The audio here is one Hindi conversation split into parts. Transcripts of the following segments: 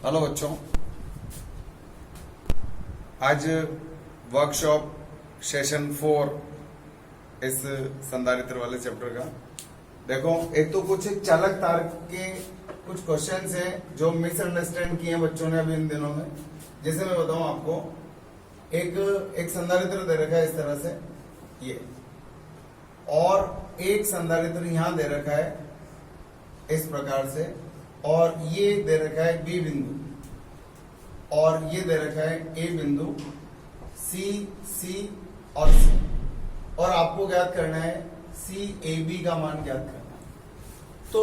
हेलो बच्चों, आज वर्कशॉप सेशन 4 इस संधारित्र वाले चैप्टर का। देखो, एक तो कुछ चालक तार के कुछ क्वेश्चंस हैं जो मिसअंडरस्टैंड किए हैं बच्चों ने अभी इन दिनों में। जैसे मैं बताऊं आपको, एक संधारित्र दे रखा है इस तरह से ये, और एक संधारित्र यहां दे रखा है इस प्रकार से, और ये दे रखा है बी बिंदु, और ये दे रखा है ए बिंदु, सी और सी, और आपको ज्ञात करना है सी ए बी का मान ज्ञात करना है। तो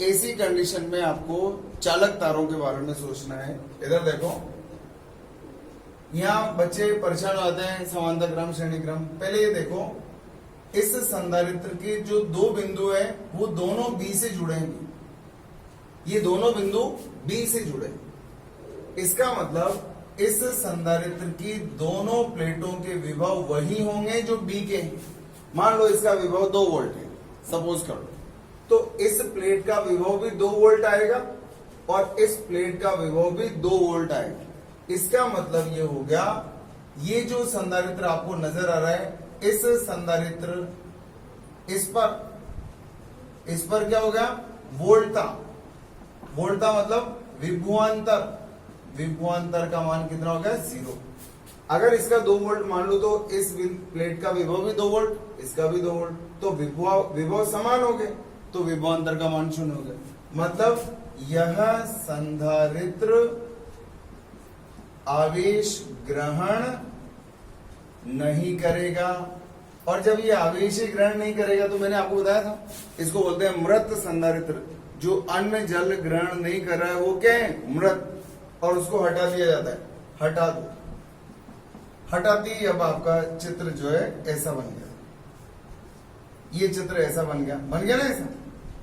ऐसी कंडीशन में आपको चालक तारों के बारे में सोचना है। इधर देखो, यहां बच्चे परेशान हो जाते हैं समांतर क्रम श्रेणी क्रम। पहले ये देखो, इस संधारित्र के जो दो बिंदु है वो दोनों बी से जुड़ेंगे। ये दोनों बिंदु बी से जुड़े, इसका मतलब इस संधारित्र की दोनों प्लेटों के विभव वही होंगे जो बी के हैं। मान लो इसका विभव 2 वोल्ट है, सपोज कर लो, तो इस प्लेट का विभव भी 2 वोल्ट आएगा और इस प्लेट का विभव भी 2 वोल्ट आएगा। इसका मतलब ये हो गया, ये जो संधारित्र आपको नजर आ रहा है, इस संधारित्र इस पर क्या हो गया, वोल्टा मतलब विभवांतर का मान कितना हो गया, 0। अगर इसका 2 वोल्ट मान लो तो इस प्लेट का विभव भी 2 वोल्ट, इसका भी 2 वोल्ट, तो विभव समान हो गए, तो विभवांतर का मान 0 हो गया। मतलब यह संधारित्र आवेश ग्रहण नहीं करेगा। और जब ये आवेश ग्रहण नहीं करेगा तो मैंने आपको बताया था, इसको बोलते हैं मृत संधारित्र। जो अन्न जल ग्रहण नहीं कर रहा है वो क्या है, मृत, और उसको हटा दिया जाता है। हटा दो, हटाती ही अब आपका चित्र जो है ऐसा बन गया। ये चित्र ऐसा बन गया ना ऐसा।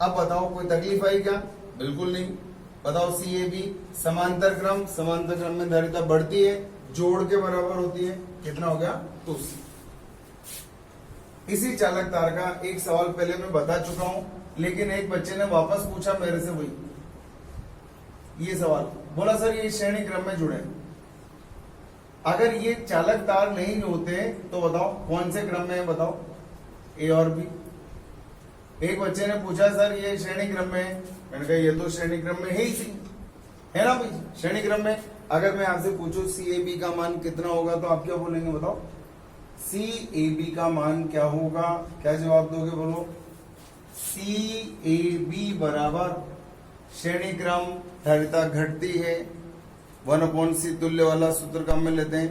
अब बताओ कोई तकलीफ आई क्या, बिल्कुल नहीं। बताओ सी ए बी समांतर क्रम में धारिता बढ़ती है, जोड़ के बराबर होती है, कितना हो गया, 2C। इसी चालक तार का एक सवाल पहले मैं बता चुका हूं, लेकिन एक बच्चे ने वापस पूछा मेरे से वही ये सवाल, बोला सर ये श्रेणी क्रम में जुड़े, अगर ये चालक तार नहीं होते तो बताओ कौन से क्रम में है, बताओ ए और बी। एक बच्चे ने पूछा सर ये श्रेणी क्रम में है, मैंने कहा ये तो श्रेणी क्रम में है ही सी, है ना भाई, श्रेणी क्रम में। अगर मैं आपसे पूछूं सी ए बी का मान कितना होगा तो आप क्या बोलेंगे, बताओ सी ए बी का मान क्या होगा, क्या जवाब दोगे, बोलो। सी ए बी बराबर श्रेणी क्रम धारिता घटती है 1/c तुल्य वाला सूत्र काम में लेते हैं।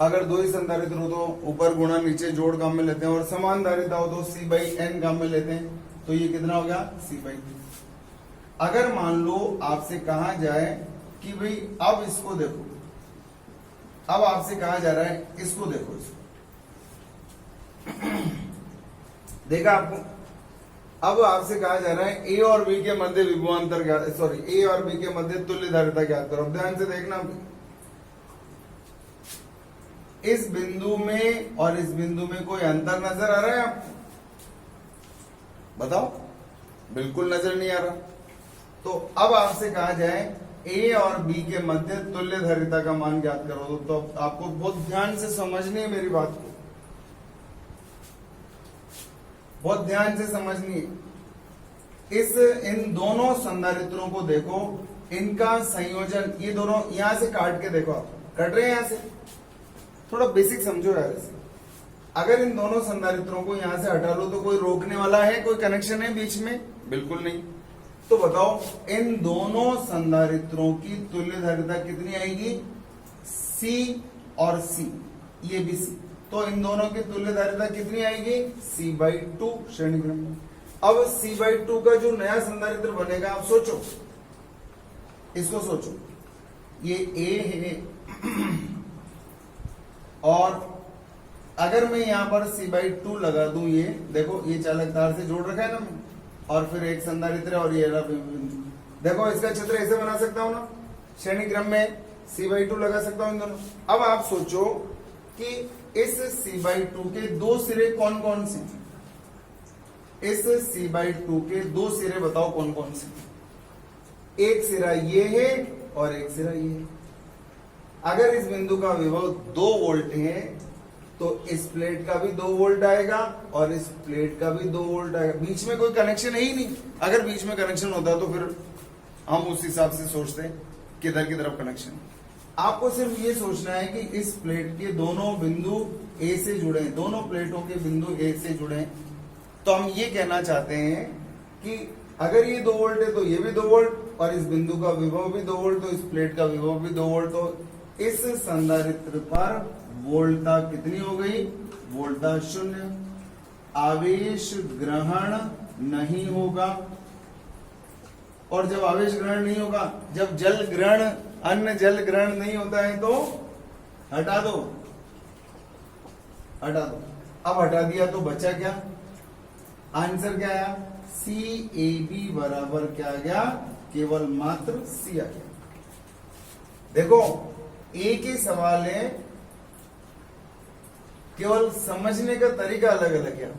अगर 2 ही संधारित्र हो तो ऊपर गुणा नीचे जोड़ काम में लेते हैं, और समान धारिता हो तो C/n काम में लेते हैं। तो ये कितना हो गया, C/2। अगर मान लो आपसे कहा जाए कि भाई अब इसको देखो, अब आपसे कहा जा रहा है इसको देखो, इसको देखा आपको। अब आपसे कहा जा रहा है ए और बी के मध्य विभवांतर ज्ञात, सॉरी ए और बी के मध्य तुल्य धारिता ज्ञात करो। ध्यान से देखना, इस बिंदु में और इस बिंदु में कोई अंतर नजर आ रहा है आपको, बताओ, बिल्कुल नजर नहीं आ रहा। तो अब आपसे कहा जाए ए और बी के मध्य तुल्य धारिता का मान ज्ञात करो, तो आपको बहुत ध्यान से समझनी है मेरी बात को, बहुत ध्यान से समझनी है। इन दोनों संधारित्रों को देखो, इनका संयोजन, ये दोनों यहां से काट के देखो, आप कट रहे हैं यहां से, थोड़ा बेसिक समझो यार इसे। अगर इन दोनों संधारित्रों को यहां से हटा लो तो कोई रोकने वाला है, कोई कनेक्शन है बीच में, बिल्कुल नहीं। तो बताओ इन दोनों संधारित्रों की तुल्य धारिता कितनी आएगी, C और C, ये भी C, तो इन दोनों की तुल्य धारिता कितनी आएगी, C/2 श्रेणी क्रम में। अब C/2 का जो नया संधारित्र बनेगा, आप सोचो, इसको सोचो, ये A है और अगर मैं यहां पर C/2 लगा दूं, ये देखो ये चालक तार से जोड़ रखा है ना मैं, और फिर एक संधारित्र और ये देखो, इसका चित्र ऐसे बना सकता हूं ना, श्रेणी क्रम में C/2 लगा सकता हूं इन दोनों। अब आप सोचो कि इस C/2 के 2 सिरे कौन कौन से, इस C/2 के 2 सिरे बताओ कौन कौन से। एक सिरा ये है और एक सिरा ये है। अगर इस बिंदु का विभव 2 वोल्ट है तो इस प्लेट का भी 2 वोल्ट आएगा और इस प्लेट का भी 2 वोल्ट आएगा। बीच में कोई कनेक्शन है ही नहीं। अगर बीच में कनेक्शन होता तो फिर हम उस हिसाब से सोचते किधर की तरफ कनेक्शन। आपको सिर्फ ये सोचना है कि इस प्लेट के दोनों बिंदु ए से जुड़े हैं, दोनों प्लेटों के बिंदु ए से जुड़े हैं। तो हम ये कहना चाहते हैं कि अगर ये 2 वोल्ट है तो ये भी 2 वोल्ट और इस बिंदु का विभव भी 2 वोल्ट, तो इस प्लेट का विभव भी 2 वोल्ट। तो इस संधारित्र पर वोल्टता कितनी हो गई? वोल्टता 0। आवेश ग्रहण नहीं होगा। और जब आवेश ग्रहण नहीं होगा, जब जल ग्रहण, अन्य जल ग्रहण नहीं होता है तो हटा दो, हटा दो। अब हटा दिया तो बचा क्या? आंसर क्या आया? CAB बराबर क्या आ गया? केवल मात्र C आ गया। देखो एक ही सवाल है, केवल समझने का तरीका अलग अलग है।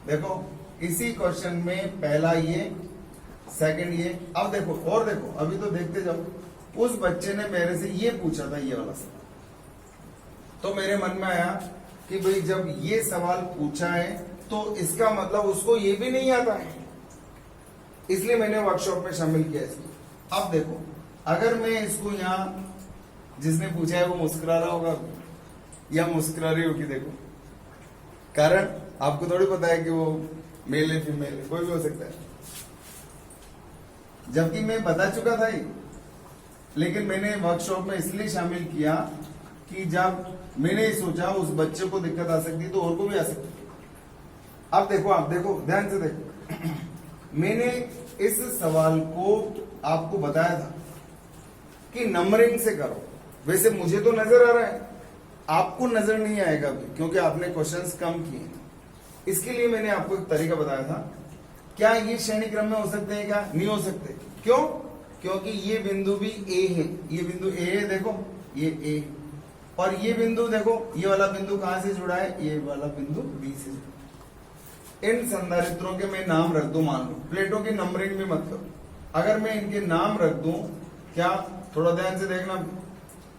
देखो इसी क्वेश्चन में पहला ये, सेकंड ये। अब देखो और देखो, अभी तो देखते जाओ। उस बच्चे ने मेरे से ये पूछा था, ये वाला सवाल, तो मेरे मन में आया कि भाई जब ये सवाल पूछा है तो इसका मतलब उसको ये भी नहीं आता है, इसलिए मैंने वर्कशॉप में शामिल किया इसको। अब देखो अगर मैं इसको यहाँ, जिसने पूछा है वो मुस्कुरा रहा होगा या मुस्कुरा रही होगी, देखो कारण आपको थोड़ी पता है कि वो मेल है फीमेल है, कोई भी हो सकता है, जबकि मैं बता चुका था ही। लेकिन मैंने वर्कशॉप में इसलिए शामिल किया कि जब मैंने सोचा उस बच्चे को दिक्कत आ सकती तो और को भी आ सकती। अब देखो, आप देखो ध्यान से देखो, मैंने इस सवाल को आपको बताया था कि नंबरिंग से करो। वैसे मुझे तो नजर आ रहा है, आपको नजर नहीं आएगा भी, क्योंकि आपने क्वेश्चंस कम किए। इसके लिए मैंने आपको एक तरीका बताया था। क्या ये श्रेणी क्रम में हो सकते हैं? क्या नहीं हो सकते? क्यों? क्योंकि ये बिंदु भी ए है, ये बिंदु ए है, देखो ये ए, और ये बिंदु देखो, ये वाला बिंदु कहां से जुड़ा है? ये वाला बिंदु बी से जुड़ा। इन संधारित्रों के मैं नाम रख दूं, मान लो, प्लेटों की नंबरिंग भी मत करो। अगर मैं इनके नाम रख दूं, क्या, थोड़ा ध्यान से देखना,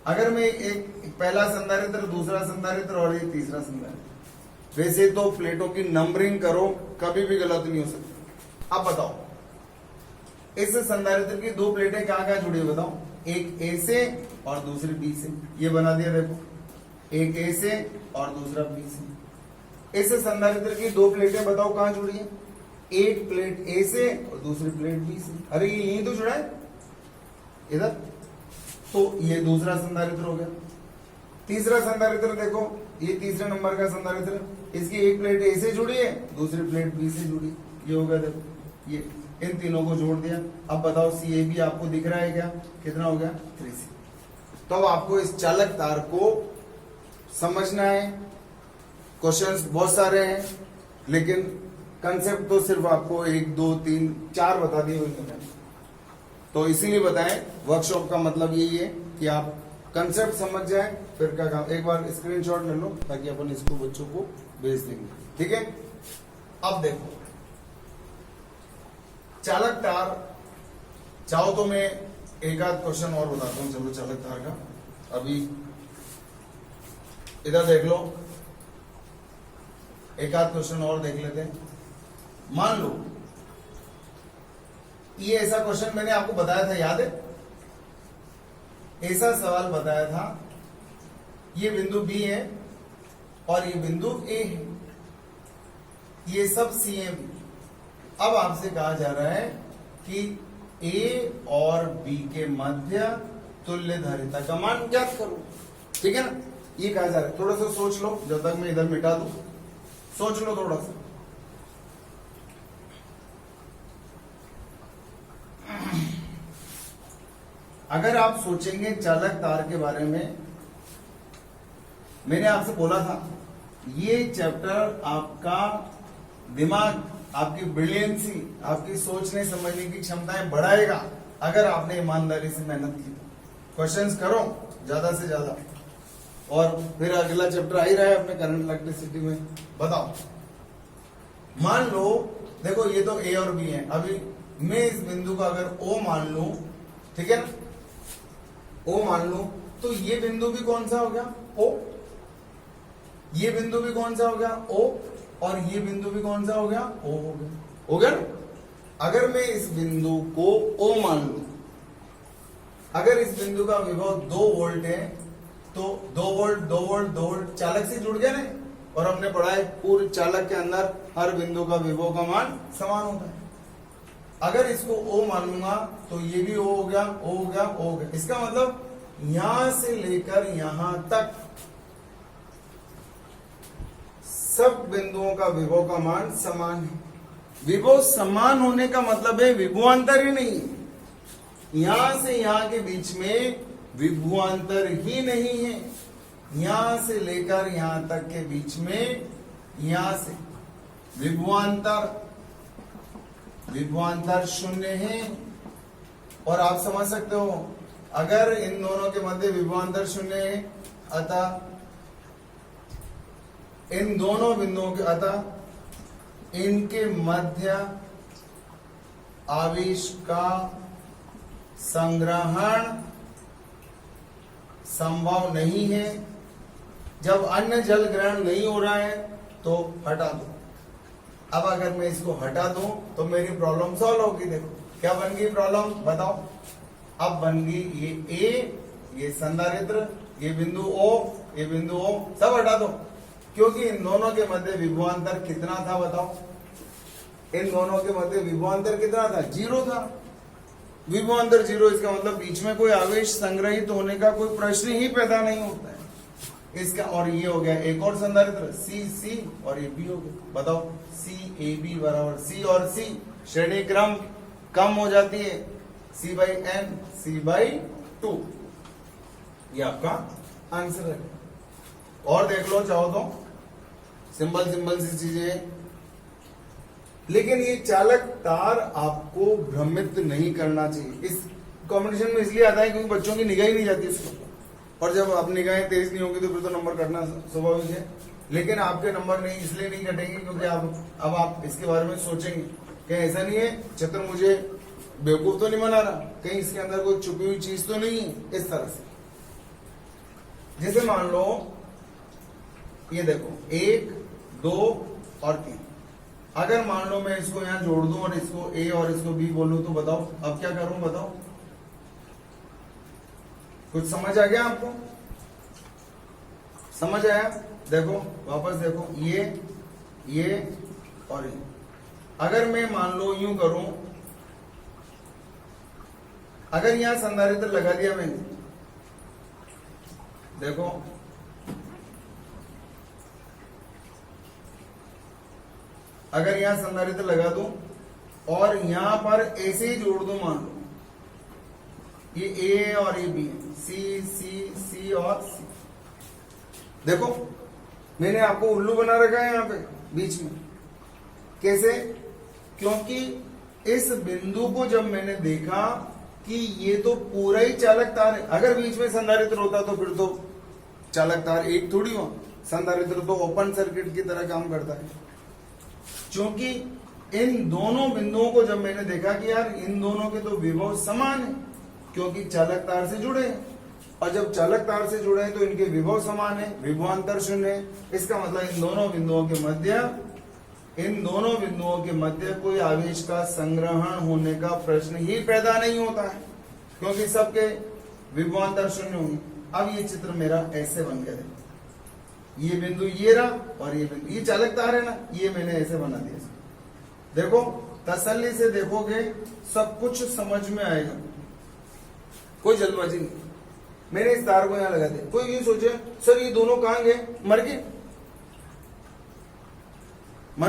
अगर मैं एक पहला संधारित्र, दूसरा संधारित्र और ये तीसरा संधारित्र, वैसे तो प्लेटों की नंबरिंग करो, कभी भी गलत नहीं हो सकती। अब बताओ इस संधारित्र की 2 प्लेटें कहां कहां जुड़ी है? बताओ। एक ए से और दूसरी बी से, ये बना दिया देखो, एक ए से और दूसरा बी से। इस संधारित्र की 2 प्लेटें बताओ कहां जुड़ी है? एक प्लेट ए से और दूसरी प्लेट बी से। अरे ये यही तो जुड़ा है इधर, तो ये दूसरा संधारित्र हो गया। तीसरा संधारित्र देखो, ये तीसरे नंबर का संधारित्र, इसकी एक प्लेट ए से जुड़ी है, दूसरी प्लेट बी से जुड़ी, ये हो गया देखो, ये इन तीनों को जोड़ दिया। अब बताओ CAB आपको दिख रहा है क्या? कितना हो गया? 3C। तो अब आपको इस चालक तार को समझना है। क्वेश्चंस बहुत सारे हैं, लेकिन कंसेप्ट तो सिर्फ आपको 1 2 3 4 बता दिए हुए हैं। तो इसीलिए बताएं, वर्कशॉप का मतलब यही है कि आप कंसेप्ट समझ जाए, फिर क्या काम। एक बार स्क्रीनशॉट ले लो ताकि अपन इसको बच्चों को भेज देंगे, ठीक है। अब देखो चालक तार, चाहो तो मैं एक आध क्वेश्चन और बताता हूं। चलो चालक तार का अभी इधर देख लो, एक आध क्वेश्चन और देख लेते हैं। मान लो ये ऐसा क्वेश्चन मैंने आपको बताया था, याद है? ऐसा सवाल बताया था, ये बिंदु बी है और ये बिंदु ए है, ये सब सी है। अब आपसे कहा जा रहा है कि ए और बी के मध्य तुल्य धारिता का मान ज्ञात करो, ठीक है ना? ये कहा जा रहा है। थोड़ा सा सोच लो, जब तक मैं इधर मिटा दूं, सोच लो थोड़ा सा। अगर आप सोचेंगे चालक तार के बारे में, मैंने आपसे बोला था ये चैप्टर आपका दिमाग, आपकी ब्रिलियंसी, आपकी सोचने समझने की क्षमताएं बढ़ाएगा अगर आपने ईमानदारी से मेहनत की। क्वेश्चंस करो ज्यादा से ज्यादा, और फिर अगला चैप्टर आ ही रहा है अपने करंट इलेक्ट्रिसिटी में। बताओ, मान लो देखो ये तो ए और बी है, अभी मैं इस बिंदु का अगर ओ मान लूं, ठीक है ना, O मान लो, तो ये बिंदु भी कौन सा हो गया? O। ये बिंदु भी कौन सा हो गया? O। और ये बिंदु भी कौन सा हो गया? O हो गया। हो गया ना? अगर मैं इस बिंदु को O मान लूं, अगर इस बिंदु का विभव 2 वोल्ट है, तो 2 वोल्ट 2 वोल्ट 2 वोल्ट चालक से जुड़ गया ना। और हमने पढ़ा है पूरे चालक के अंदर हर बिंदु का विभव का मान समान होता है। अगर इसको O मान लूंगा तो ये भी O हो गया, O हो गया, O हो गया। इसका मतलब यहां से लेकर यहां तक सब बिंदुओं का विभव का मान समान है। विभव समान होने का मतलब है विभवांतर ही नहीं है। यहां से यहां के बीच में विभवांतर ही नहीं है। यहां से लेकर यहां तक के बीच में यहां से विभवांतर शून्य है। और आप समझ सकते हो, अगर इन दोनों के मध्य विभवांतर शून्य है, अतः इन दोनों बिंदुओं के अतः इनके मध्य आवेश का संग्रहण संभव नहीं है। जब अन्य जल ग्रहण नहीं हो रहा है तो हटा दो। अब अगर मैं इसको हटा दूं तो मेरी प्रॉब्लम सॉल्व होगी। देखो क्या बन गई प्रॉब्लम, बताओ। अब बन गई ये ए, ये संधारित्र, ये बिंदु O, ये बिंदु O, सब हटा दो। क्योंकि इन दोनों के मध्य विभवांतर कितना था बताओ? इन दोनों के मध्य विभवांतर कितना था? 0 था। विभवांतर 0, इसका मतलब बीच में कोई आवेश संग्रहित होने का कोई प्रश्न ही पैदा नहीं होता है इसका। और ये हो गया एक और संधारित्र C और ये B हो गया। बताओ CAB बराबर C और C श्रेणी क्रम कम हो जाती है, C/n C/2। ये आपका आंसर है। और देख लो चाहो तो, सिंपल सी चीजें। लेकिन ये चालक तार आपको भ्रमित नहीं करना चाहिए। इस कॉम्पिटिशन में इसलिए आता है क्योंकि बच्चों की निगाह ही नहीं जाती इसको, और जब आप निगाहें तेज नहीं होगी तो फिर तो नंबर कटना स्वाभाविक है। लेकिन आपके नंबर नहीं इसलिए नहीं कटेंगे क्योंकि अब आप इसके बारे में सोचेंगे कि ऐसा नहीं है चित्र मुझे बेवकूफ तो नहीं बना रहा, कहीं इसके अंदर कोई छुपी हुई चीज तो नहीं है। इस तरह से जैसे मान लो ये देखो 1 2 और 3। अगर मान लो मैं इसको यहां जोड़ दूं और इसको A और इसको B बोलूं तो बताओ अब क्या करूं? बताओ, कुछ समझ आ गया आपको? समझ आया? देखो वापस देखो, ये और ये। अगर मैं मान लो यूं करूं, अगर यहां संधारित्र लगा दिया मैंने, देखो अगर यहां संधारित्र लगा दूं और यहां पर ऐसे ही जोड़ दूं, मान लो ये A और ये B है, C और C। देखो मैंने आपको उल्लू बना रखा है यहां पे बीच में। कैसे? क्योंकि इस बिंदु को जब मैंने देखा कि ये तो पूरा ही चालक तार है, अगर बीच में संधारित्र होता तो फिर तो चालक तार एक थोड़ी हो, संधारित्र तो ओपन सर्किट की तरह काम करता है। क्योंकि इन दोनों बिंदुओं को जब मैंने देखा कि यार इन दोनों के तो विभव समान है, क्योंकि चालक तार से जुड़े हैं, और जब चालक तार से जुड़े हैं तो इनके विभव समान है, विभवांतर शून्य है। इसका मतलब इन दोनों बिंदुओं के मध्य कोई आवेश का संग्रहण होने का प्रश्न ही पैदा नहीं होता है, क्योंकि सबके विभवांतर शून्य होंगे। अब ये चित्र मेरा ऐसे बन गया, ये बिंदु ये रहा और ये बिंदु, ये चालक तार है ना, ये मैंने ऐसे बना दिया। देखो तसल्ली से देखोगे सब कुछ समझ में आएगा, कोई जल्दबाजी नहीं। मैंने इस तार को यहां लगा दिया। कोई ये सोचे सर ये दोनों कहां गए? मर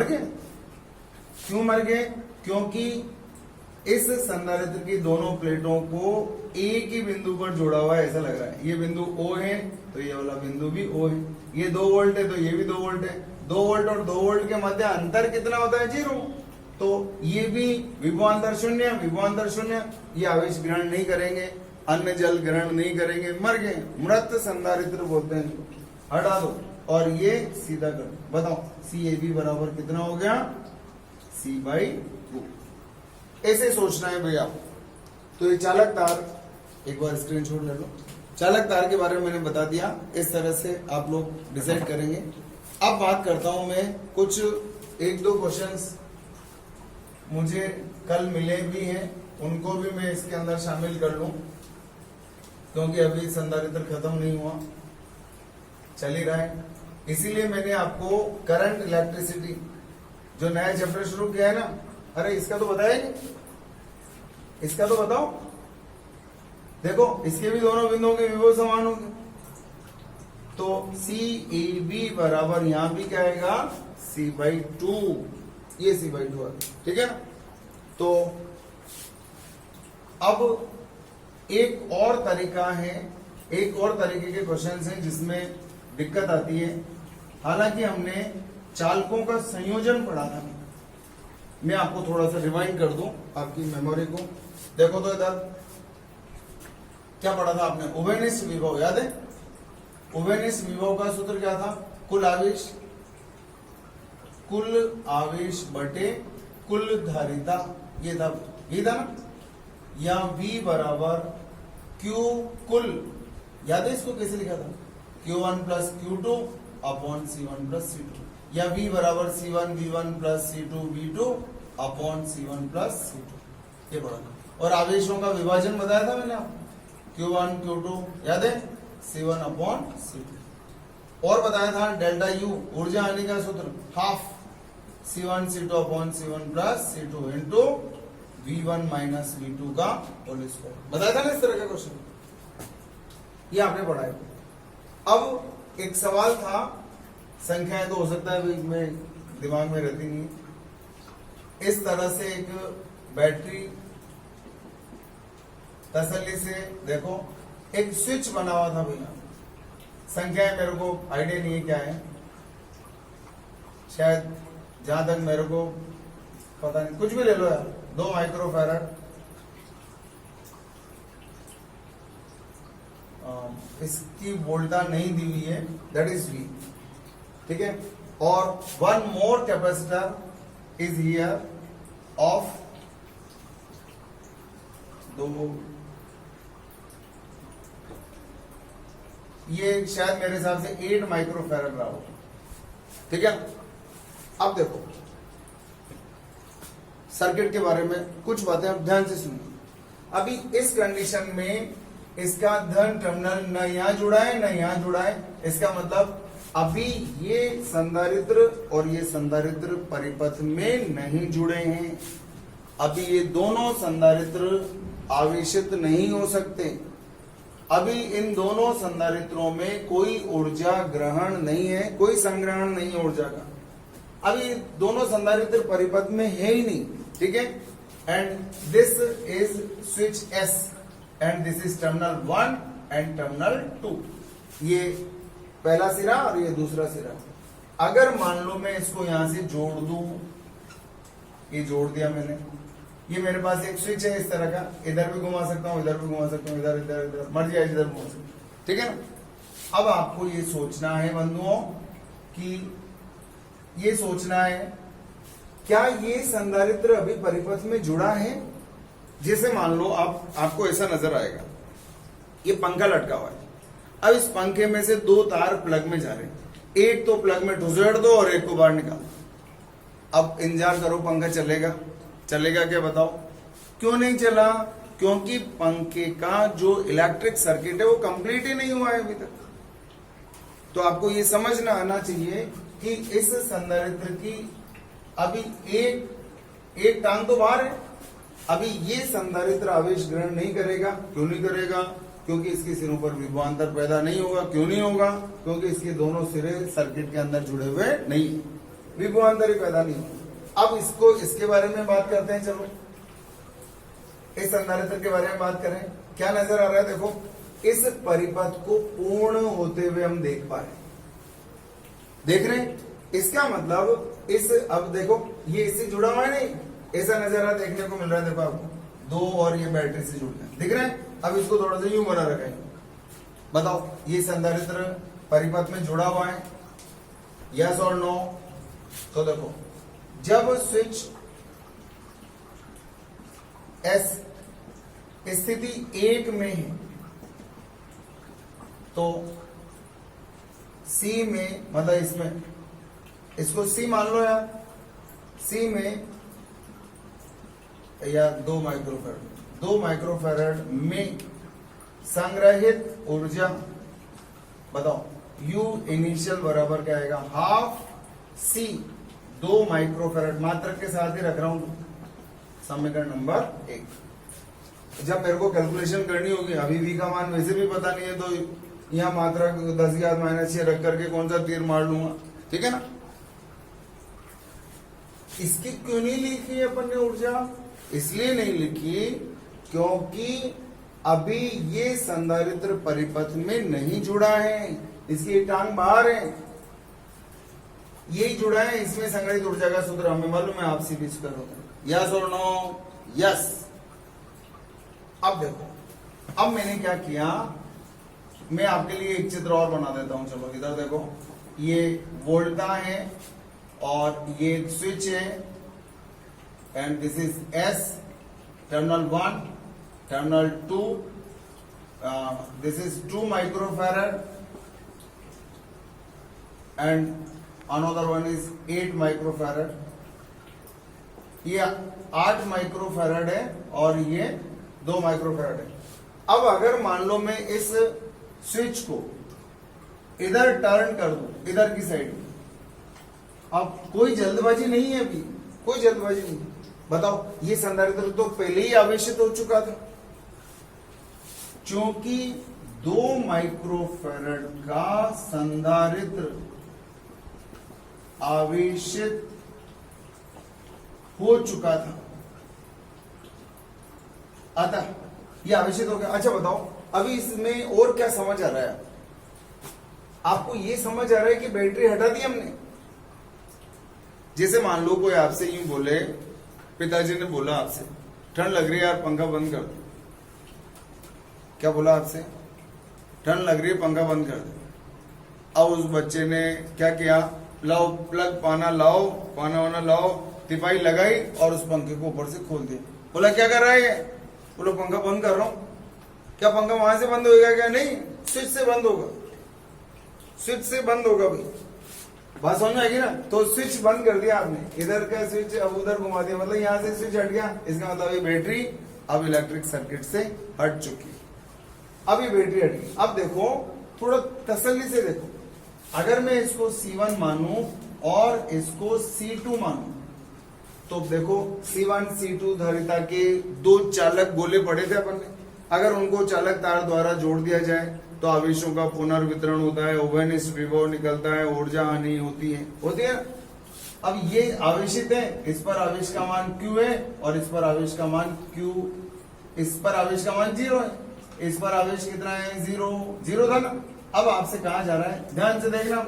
गए। क्यों मर गए? क्योंकि इस संधारित्र की दोनों प्लेटों को एक ही बिंदु पर जोड़ा हुआ है ऐसा लग रहा है। ये बिंदु O है तो ये वाला बिंदु भी O है, ये 2 वोल्ट है तो ये भी 2 वोल्ट है। 2 वोल्ट और 2 वोल्ट के मध्य अंतर कितना होता है? 0। तो ये भी विभवांतर शून्य, ये आवेश ग्रहण नहीं करेंगे, अन्य जल ग्रहण नहीं करेंगे, मर गए। मृत संधारित्र बोलते हैं। हटा दो और ये सीधा कर दो। बताओ CAB बराबर कितना हो गया? C/2। ऐसे सोचना है भैया। तो ये चालक तार एक बार स्क्रीनशॉट ले लो। चालक तार के बारे में मैंने बता दिया, इस तरह से आप लोग डिसाइड करेंगे। अब बात करता हूं मैं कुछ एक दो क्वेश्चंस मुझे कल मिले भी हैं, उनको भी मैं इसके अंदर शामिल कर लूं, क्योंकि अभी संधारित्र खत्म नहीं हुआ, चल ही रहा है। इसीलिए मैंने आपको करंट इलेक्ट्रिसिटी जो नया चैप्टर शुरू किया है ना, अरे इसका तो बताया नहीं, इसका तो बताओ। देखो इसके भी दोनों बिंदुओं के विभव समान होंगे, तो सी ए बी बराबर यहां भी क्या आएगा C/2, ये C/2 है, ठीक है ना। तो अब एक और तरीका है, एक और तरीके के क्वेश्चंस हैं जिसमें दिक्कत आती है। हालांकि हमने चालकों का संयोजन पढ़ा था, मैं आपको थोड़ा सा रिवाइंड कर दूं आपकी मेमोरी को। देखो तो इधर क्या पढ़ा था आपने, उभयनिष्ठ विभव याद है। उभयनिष्ठ विभव का सूत्र क्या था, कुल आवेश बटे कुल धारिता, ये था ना। या V बराबर Q कुल, याद है इसको कैसे लिखा था, Q1 plus Q2 upon C1 plus C2, या V बराबर C1 V1 plus C2 V2 upon C1 plus C2, ये पढ़ा था। और आवेशों का विभाजन बताया था मैंने आपको, Q1 Q2 याद है, C1 अपॉन C2। और बताया था डेल्टा U ऊर्जा हानि का सूत्र, half C1 C2 upon C1 plus C2 into V1 minus V2 का होल स्क्वायर, बताया था ना इस तरह का क्वेश्चन, ये आपने पढ़ा है। अब एक सवाल था, संख्याएं तो हो सकता है में दिमाग में रहती नहीं, इस तरह से एक बैटरी तसल्ली से देखो, एक स्विच बना हुआ था भैया, संख्याएं मेरे को आइडिया नहीं है क्या है, शायद जहां तक मेरे को पता नहीं, कुछ भी ले लो यार, 2 माइक्रोफैराड, इसकी वोल्टा नहीं दी हुई है, दैट इज V, ठीक है। और 1 मोर कैपेसिटर इज हियर ऑफ 2, ये शायद मेरे हिसाब से 8 माइक्रोफैराड रहा हो, ठीक है। अब देखो सर्किट के बारे में कुछ बातें आप ध्यान से सुनिए। अभी इस कंडीशन में इसका धन टर्मिनल न यहां जुड़ा है न यहां जुड़ा है, इसका मतलब अभी ये संधारित्र और ये संधारित्र परिपथ में नहीं जुड़े हैं, अभी ये दोनों संधारित्र आवेशित नहीं हो सकते, अभी इन दोनों संधारित्रों में कोई ऊर्जा ग्रहण नहीं है, कोई संग्रहण नहीं है ऊर्जा का, अभी दोनों संधारित्र परिपथ में है ही नहीं, ठीक है। And this is switch S and this is terminal 1 and terminal 2, ये पहला सिरा और ये दूसरा सिरा। अगर मान लो मैं इसको यहां से जोड़ दूं, ये जोड़ दिया मैंने, ये मेरे पास एक स्विच है इस तरह का, इधर भी घुमा सकता हूं, इधर भी घुमा सकता हूं, इधर इधर इधर मर्जी है, इधर घुमा सकता हूं, ठीक है ना। अब आपको ये सोचना है बंधुओं कि ये सोचना है क्या ये संधारित्र अभी परिपथ में जुड़ा है। जैसे मान लो आपको ऐसा नजर आएगा, ये पंखा लटका हुआ है, अब इस पंखे में से 2 तार प्लग में जा रहे हैं, एक तो प्लग में घुसेड़ दो और एक को बाहर निकाल दो। अब इंतजार करो, पंखा चलेगा, चलेगा क्या बताओ, क्यों नहीं चला, क्योंकि पंखे का जो इलेक्ट्रिक सर्किट है वो कंप्लीट ही नहीं हुआ है अभी तक। तो आपको ये समझना आना चाहिए कि इस संधारित्र की अभी एक टांग तो बाहर है, अभी ये संधारित्र आवेश ग्रहण नहीं करेगा। क्यों नहीं करेगा, क्योंकि इसके सिरों पर विभवांतर पैदा नहीं होगा। क्यों नहीं होगा, क्योंकि इसके दोनों सिरे सर्किट के अंदर जुड़े हुए नहीं, विभवांतर ही पैदा नहीं होगा। अब इसके बारे में बात करते हैं, चलो इस संधारित्र के बारे में बात करें। क्या नजर आ रहा है, देखो इस परिपथ को पूर्ण होते हुए हम देख पा रहे हैं, देख रहे हैं, इसका मतलब इस, अब देखो ये इससे जुड़ा हुआ है नहीं, ऐसा नजारा देखने को मिल रहा है, देखो आपको 2 और ये बैटरी से जुड़ गए, दिख रहा है। अब इसको थोड़ा सा यूं बना रखा है, बताओ ये संधारित्र परिपथ में जुड़ा हुआ है, यस और नो। तो देखो जब स्विच S स्थिति 1 में है तो सी में, मतलब इसमें, इसको सी मान लो यार, सी में या 2 माइक्रोफैरड में संग्रहित ऊर्जा बताओ। U इनिशियल बराबर क्या आएगा, हाफ C 2 माइक्रोफैरड, मात्रक के साथ ही रख रहा हूं समीकरण नंबर 1। जब मेरे को कैलकुलेशन करनी होगी, अभी V का मान वैसे भी पता नहीं है, तो यहां मात्रक 10⁻⁻6 रख करके कौन सा तीर मार लूंगा, ठीक है ना। इसकी क्यों नहीं लिखी है अपन ने ऊर्जा, इसलिए नहीं लिखी क्योंकि अभी ये संधारित्र परिपथ में नहीं जुड़ा है, इसकी टांग बाहर है, यही जुड़ा है, इसमें संग्रहित ऊर्जा का सूत्र हमें मालूम है, आपसे भी करो, यस और नो, यस। अब देखो, अब मैंने क्या किया, मैं आपके लिए एक चित्र और बना देता हूं, चलो इधर देखो, ये वोल्टा है और ये स्विच है, and this is S, terminal 1, terminal 2, this is 2 microfarad and another one is 8 microfarad। ये 8 माइक्रोफैरड है और ये 2 माइक्रोफैरड है। अब अगर मान लो मैं इस स्विच को इधर टर्न कर दूं, इधर की साइड में, अब कोई जल्दबाजी नहीं है, अभी कोई जल्दबाजी नहीं, बताओ ये संधारित्र तो पहले ही आवेशित हो चुका था, क्योंकि 2 माइक्रोफैरड का संधारित्र आवेशित हो चुका था, अतः ये आवेशित हो गया। अच्छा बताओ, अभी इसमें और क्या समझ आ रहा है आपको, ये समझ आ रहा है कि बैटरी हटा दी हमने। जैसे मान लो कोई आपसे यूं बोले, पिताजी ने बोला आपसे, ठंड लग रही है यार पंखा बंद कर दो, क्या बोला आपसे, ठंड लग रही है पंखा बंद कर दो। अब उस बच्चे ने क्या किया, लाओ प्लग पाना लाओ, पाना वाना लाओ, तिपाई लगाई और उस पंखे को ऊपर से खोल दिया। बोला क्या कर रहा है, बोलो पंखा बंद कर रहा हूं। क्या पंखा वहां से बंद होगा, क्या नहीं, स्विच से बंद होगा, स्विच से बंद होगा भाई, बात समझ में आएगी ना। तो स्विच बंद कर दिया आपने, इधर का स्विच अब उधर घुमा दिया, मतलब यहां से स्विच हट गया, इसका मतलब ये बैटरी अब इलेक्ट्रिक सर्किट से हट चुकी है, अब ये बैटरी हट गई। अब देखो थोड़ा तसल्ली से देखो, अगर मैं इसको C1 मानूं और इसको C2 मानूं, तो देखो C1 C2 धारिता के 2 चालक गोले पड़े थे अपन ने, अगर उनको चालक तार द्वारा जोड़ दिया जाए तो आवेशों का पुनर्वितरण होता है, ओवेनिस्ट विभव निकलता है, ऊर्जा हानि होती है। अब ये आवेशित है, इस पर आवेश का मान Q है और इस पर आवेश का मान Q, इस पर आवेश का मान 0 है, इस पर आवेश कितना है, 0 था ना। अब आपसे कहा जा रहा है, ध्यान से देखना,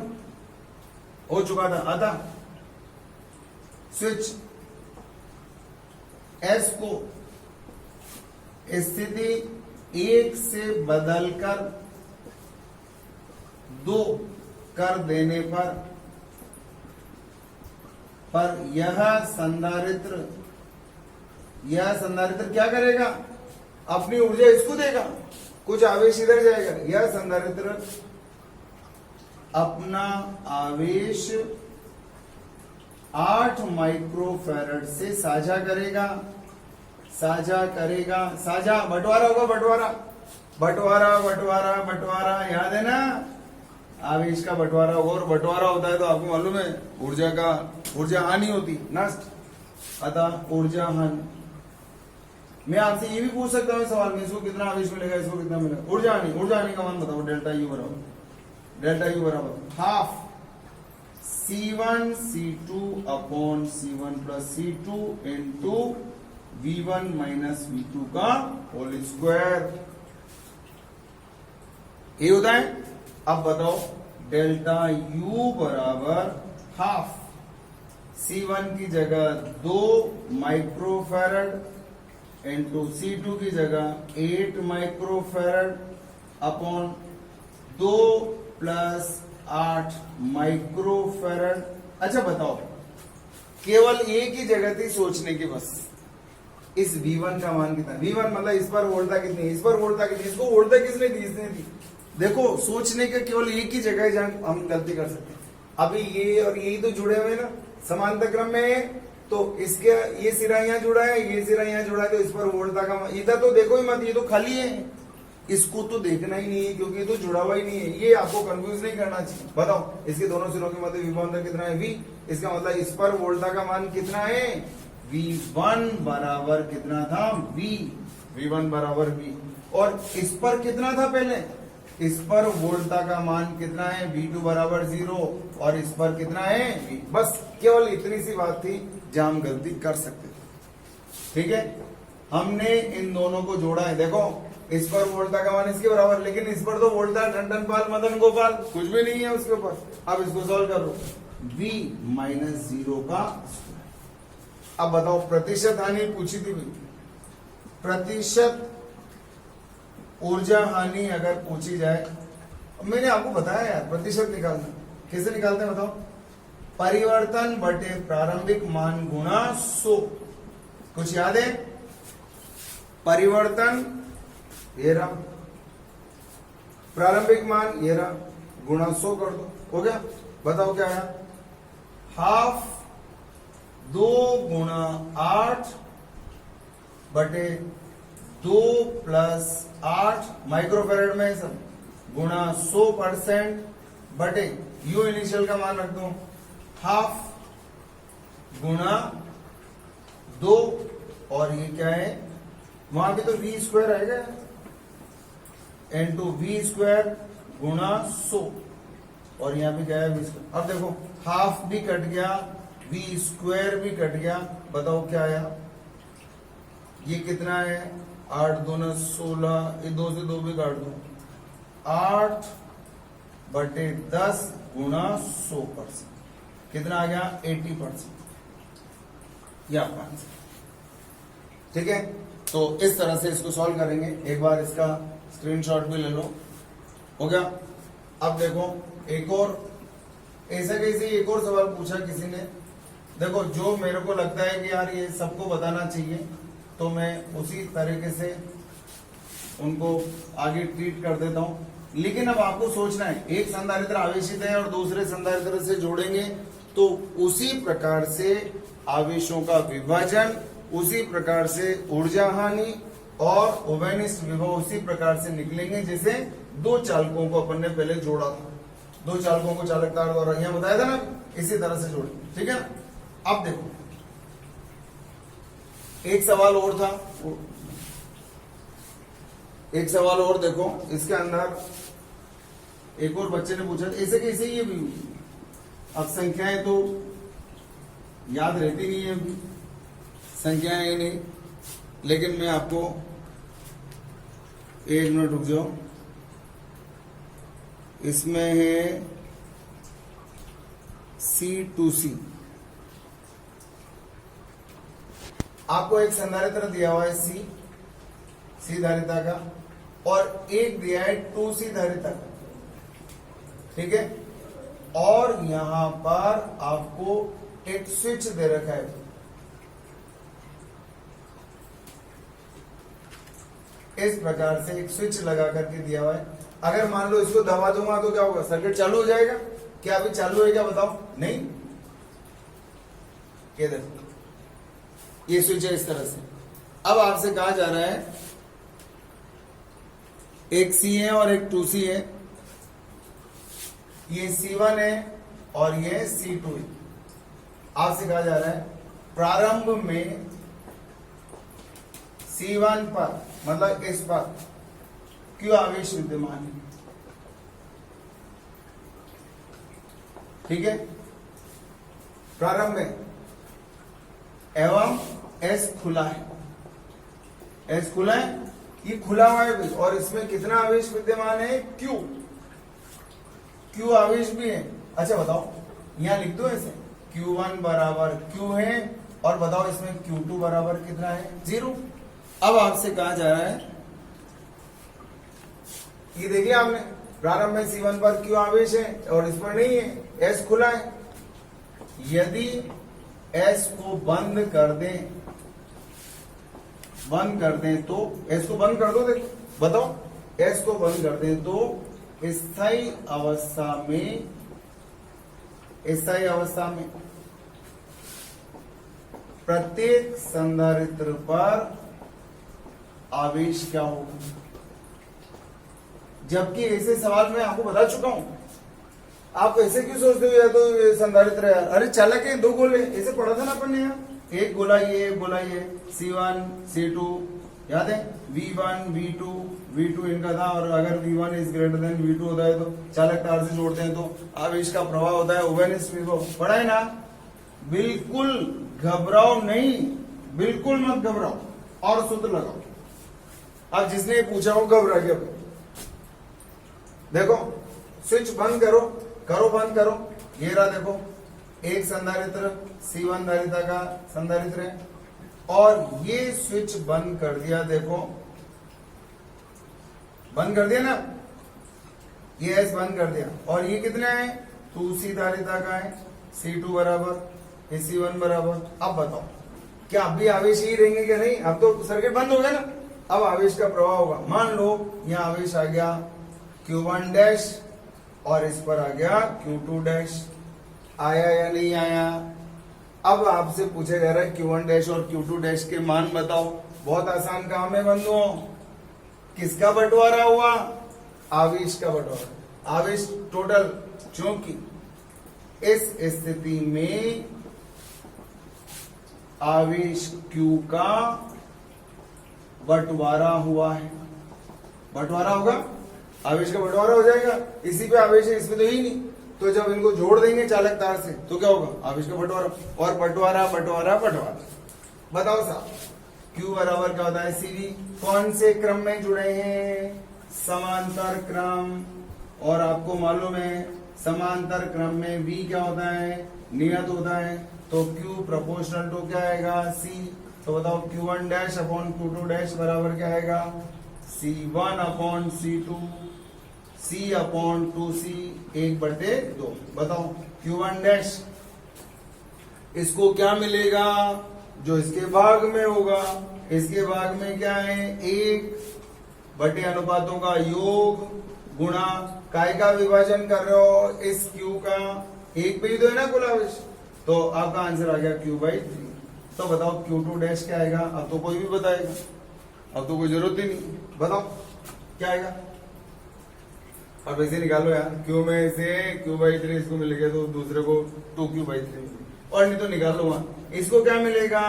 हो चुका था, आता स्विच S को स्थिति 1 से बदलकर 2 कर देने पर यह संधारित्र क्या करेगा, अपनी ऊर्जा इसको देगा, कुछ आवेश इधर जाएगा, यह संधारित्र अपना आवेश 8 माइक्रोफैरड से साझा करेगा, बंटवारा होगा, बंटवारा याद है ना, आवेश का बंटवारा होगा, और बंटवारा होता है तो आपको मालूम है ऊर्जा हानि होती, नष्ट, अतः ऊर्जा हानि। मैं आपसे ये भी पूछ सकता हूँ सवाल में, इसको कितना आवेश मिलेगा, इसको कितना मिलेगा, ऊर्जा हानि का मान बताओ, डेल्टा यू बराबर half C1 C2 upon C1 plus C2 into V1 minus V2 का होल स्क्वायर, ये होता है। अब बताओ डेल्टा U बराबर हाफ C1 की जगह 2 माइक्रोफैरड इंटू C2 की जगह 8 माइक्रोफैरड अपॉन 2 प्लस 8 माइक्रोफैरड। अच्छा बताओ, केवल एक ही जगह थी सोचने की, बस इस V1 का मान कितना, V1 मतलब इस पर वोल्टता कितनी, इस पर वोल्टता कितनी, इसको वोल्टता किसने दी, इसने दी। देखो सोचने का केवल एक ही जगह है जहां हम गलती कर सकते हैं। अभी ये और यही तो जुड़े हुए ना समांतर क्रम में है, तो इसके ये सिरा यहाँ जुड़ा है, ये सिरा यहाँ जुड़ा है, तो इस पर वोल्टता का मान, इधर तो देखो ही मत, ये तो खाली है, इसको तो देखना ही नहीं है क्योंकि ये तो जुड़ा हुआ ही नहीं है। ये आपको कंफ्यूज नहीं करना चाहिए। बताओ इसके दोनों सिरों के मध्य विभवांतर कितना है, V। इसका मतलब इस पर वोल्टता का मान कितना है, V1 बराबर कितना था, V। V1 बराबर V। और इस पर कितना था पहले, इस पर वोल्टता का मान कितना है, V2 बराबर 0, और इस पर कितना है, V। बस केवल इतनी सी बात थी जहां हम गलती कर सकते थे। ठीक है, हमने इन दोनों को जोड़ा है। देखो इस पर वोल्टता का मान इसके बराबर, लेकिन इस पर तो वोल्टता टंडन पाल मदन गोपाल कुछ भी नहीं है उसके ऊपर। अब इसको सॉल्व कर लो, V माइनस 0 का स्क्वायर। अब बताओ प्रतिशत हानि पूछी थी, प्रतिशत ऊर्जा हानि अगर पूछी जाए, मैंने आपको बताया यार प्रतिशत निकालना कैसे निकालते हैं बताओ, परिवर्तन बटे प्रारंभिक मान गुणा 100। कुछ याद है, परिवर्तन ये रहा, प्रारंभिक मान ये रहा, गुणा 100 कर दो, हो गया। बताओ क्या आया, हाफ 2 गुणा 8 बटे 2 प्लस 8 माइक्रोफेरेड में सब, गुणा 100% बटे यू इनिशियल का मान रख दो, हाफ गुणा 2, और ये क्या है, वहां भी तो V स्क्वायर आएगा, इनटू V स्क्वायर गुणा 100, और यहां भी क्या है V स्क्वायर। अब देखो हाफ भी कट गया, V स्क्वायर भी कट गया, बताओ क्या आया, ये कितना है, 8 दूना 16, ये 2 से 2 भी काट दो, 8 बटे 10 गुणा 100%, कितना आ गया 80%, या 5। ठीक है, तो इस तरह से इसको सॉल्व करेंगे। एक बार इसका स्क्रीनशॉट भी ले लो, हो गया। अब देखो एक और ऐसा कैसे एक और सवाल पूछा किसी ने, देखो जो मेरे को लगता है कि यार ये सबको बताना चाहिए, तो मैं उसी तरीके से उनको आगे ट्रीट कर देता हूं। लेकिन अब आपको सोचना है, एक संधारित्र आवेशित है और दूसरे संधारित्र से जोड़ेंगे, तो उसी प्रकार से आवेशों का विभाजन, उसी प्रकार से ऊर्जा हानि और उभयनिष्ठ विभव उसी प्रकार से निकलेंगे जैसे दो चालकों को अपन ने पहले जोड़ा था, दो चालकों को चालक तार द्वारा यहां बताया था ना, इसी तरह से जोड़े। ठीक है, अब देखो एक सवाल और था, एक सवाल और देखो, इसके अंदर एक और बच्चे ने पूछा ऐसे कैसे ये भी। अब संख्याएं तो याद रहती नहीं है, अभी संख्याएं ही नहीं, लेकिन मैं आपको 1 मिनट रुक जाओ, इसमें है C2C, आपको एक संधारित्र दिया हुआ है C धारिता का, और एक दिया है 2C धारिता का। ठीक है, और यहां पर आपको एक स्विच दे रखा है, इस प्रकार से एक स्विच लगा करके दिया हुआ है। अगर मान लो इसको दबा दूंगा तो क्या होगा, सर्किट चालू हो जाएगा। क्या अभी चालू है क्या बताओ, नहीं, ये देखो ये स्विच है इस तरह से। अब आपसे कहा जा रहा है एक C है और एक 2C है, ये C1 है और ये C2 है। आपसे कहा जा रहा है प्रारंभ में C1 पर, मतलब इस पर क्यों आवेश विद्यमान है। ठीक है, प्रारंभ में एवं S खुला है, S खुला है, ये खुला हुआ है, और इसमें कितना आवेश विद्यमान है, Q आवेश भी है। अच्छा बताओ, यहां लिख दो ऐसे, Q1 बराबर Q है, और बताओ इसमें Q2 बराबर कितना है, 0। अब आपसे कहा जा रहा है, ये देखिए आपने प्रारंभ में C1 पर Q आवेश है और इस पर नहीं है, S खुला है। यदि S को बंद कर दें बंद कर दें तो, एस को बंद कर दो, देखो बताओ, एस को बंद कर दें तो स्थायी अवस्था में, स्थायी अवस्था में प्रत्येक संधारित्र पर आवेश क्या होगा। जबकि ऐसे सवाल मैं आपको बता चुका हूं, आप ऐसे क्यों सोचते हो या तो ये संधारित्र है, अरे चालक है, दो गोले, ऐसे पढ़ा था ना अपन ने यहाँ, एक गोला ये C1 C2 याद है, V1 V2 V2 इनका था, और अगर V1 is greater than V2 होता है तो चालक तार से जोड़ते हैं तो आवेश का प्रवाह होता है उभयनिष्ठ विभव, पढ़ा है ना। बिल्कुल घबराओ नहीं, बिल्कुल मत घबराओ और सूत्र लगाओ। अब जिसने पूछा हो घबरा गया, देखो स्विच बंद करो, बंद करो, ये रहा देखो, एक संधारित्र C1 धारिता का संधारित्र है, और ये स्विच बंद कर दिया, देखो बंद कर दिया ना, ये एस बंद कर दिया, और ये कितना है 2C धारिता का है, C2 बराबर C1 बराबर। अब बताओ क्या अब भी आवेश ही रहेंगे क्या, नहीं, अब तो सर्किट बंद हो गया ना, अब आवेश का प्रवाह होगा। मान लो यहां आवेश आ गया Q1 डैश और इस पर आ गया Q2 डैश, आया या नहीं आया। अब आपसे पूछा जा रहा है Q1 डैश और Q2 डैश के मान बताओ, बहुत आसान काम है बंधुओं, किसका बंटवारा हुआ, आवेश का बंटवारा, आवेश टोटल, क्योंकि इस स्थिति में आवेश Q का बंटवारा हुआ है, बंटवारा होगा, आवेश का बंटवारा हो जाएगा, इसी पे आवेश है, इसमें तो ही नहीं, तो जब इनको जोड़ देंगे चालक तार से तो क्या होगा, आवेश का बंटवारा, और बंटवारा बंटवारा बंटवारा। बताओ साहब Q बराबर क्या होता है CV, कौन से क्रम में जुड़े हैं, समांतर क्रम, और आपको मालूम है समांतर क्रम में V क्या होता है, नियत होता है, तो Q प्रोपोर्शनल टू क्या आएगा C, तो बताओ Q1 dash upon Q2 dash बराबर क्या आएगा, C1 upon C2 C upon 2C 1/2। बताओ Q1 डैश, इसको क्या मिलेगा, जो इसके भाग में होगा, इसके भाग में क्या है 1 अनुपातों का योग गुणा काय का विभाजन कर रहे हो, इस Q का 1 पे ही तो है ना कुल आवेश, तो आपका आंसर आ गया Q/3। तो बताओ Q2 डैश क्या आएगा, अब तो कोई भी बताएगा, अब तो कोई जरूरत ही नहीं, बताओ क्या आएगा, अब वैसे निकालो यार, Q में से Q/3 इसको मिलेगा तो दूसरे को 2Q/3, और नहीं तो निकाल लो वहां, इसको क्या मिलेगा,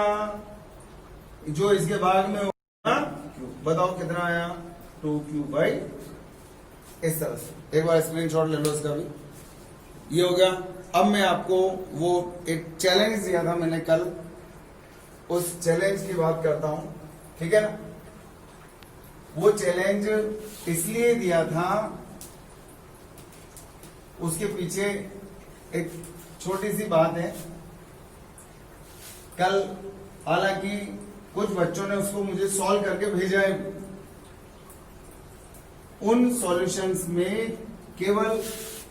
जो इसके भाग में होगा Q, बताओ कितना आया 2Q/, इस तरह से एक बार स्क्रीनशॉट ले लो इसका भी, ये हो गया। अब मैं आपको वो एक चैलेंज दिया था मैंने कल, उस चैलेंज की बात करता हूं, ठीक है ना। वो चैलेंज इसलिए दिया था, उसके पीछे एक छोटी सी बात है। कल हालांकि कुछ बच्चों ने उसको मुझे सॉल्व करके भेजा है, उन सॉल्यूशंस में केवल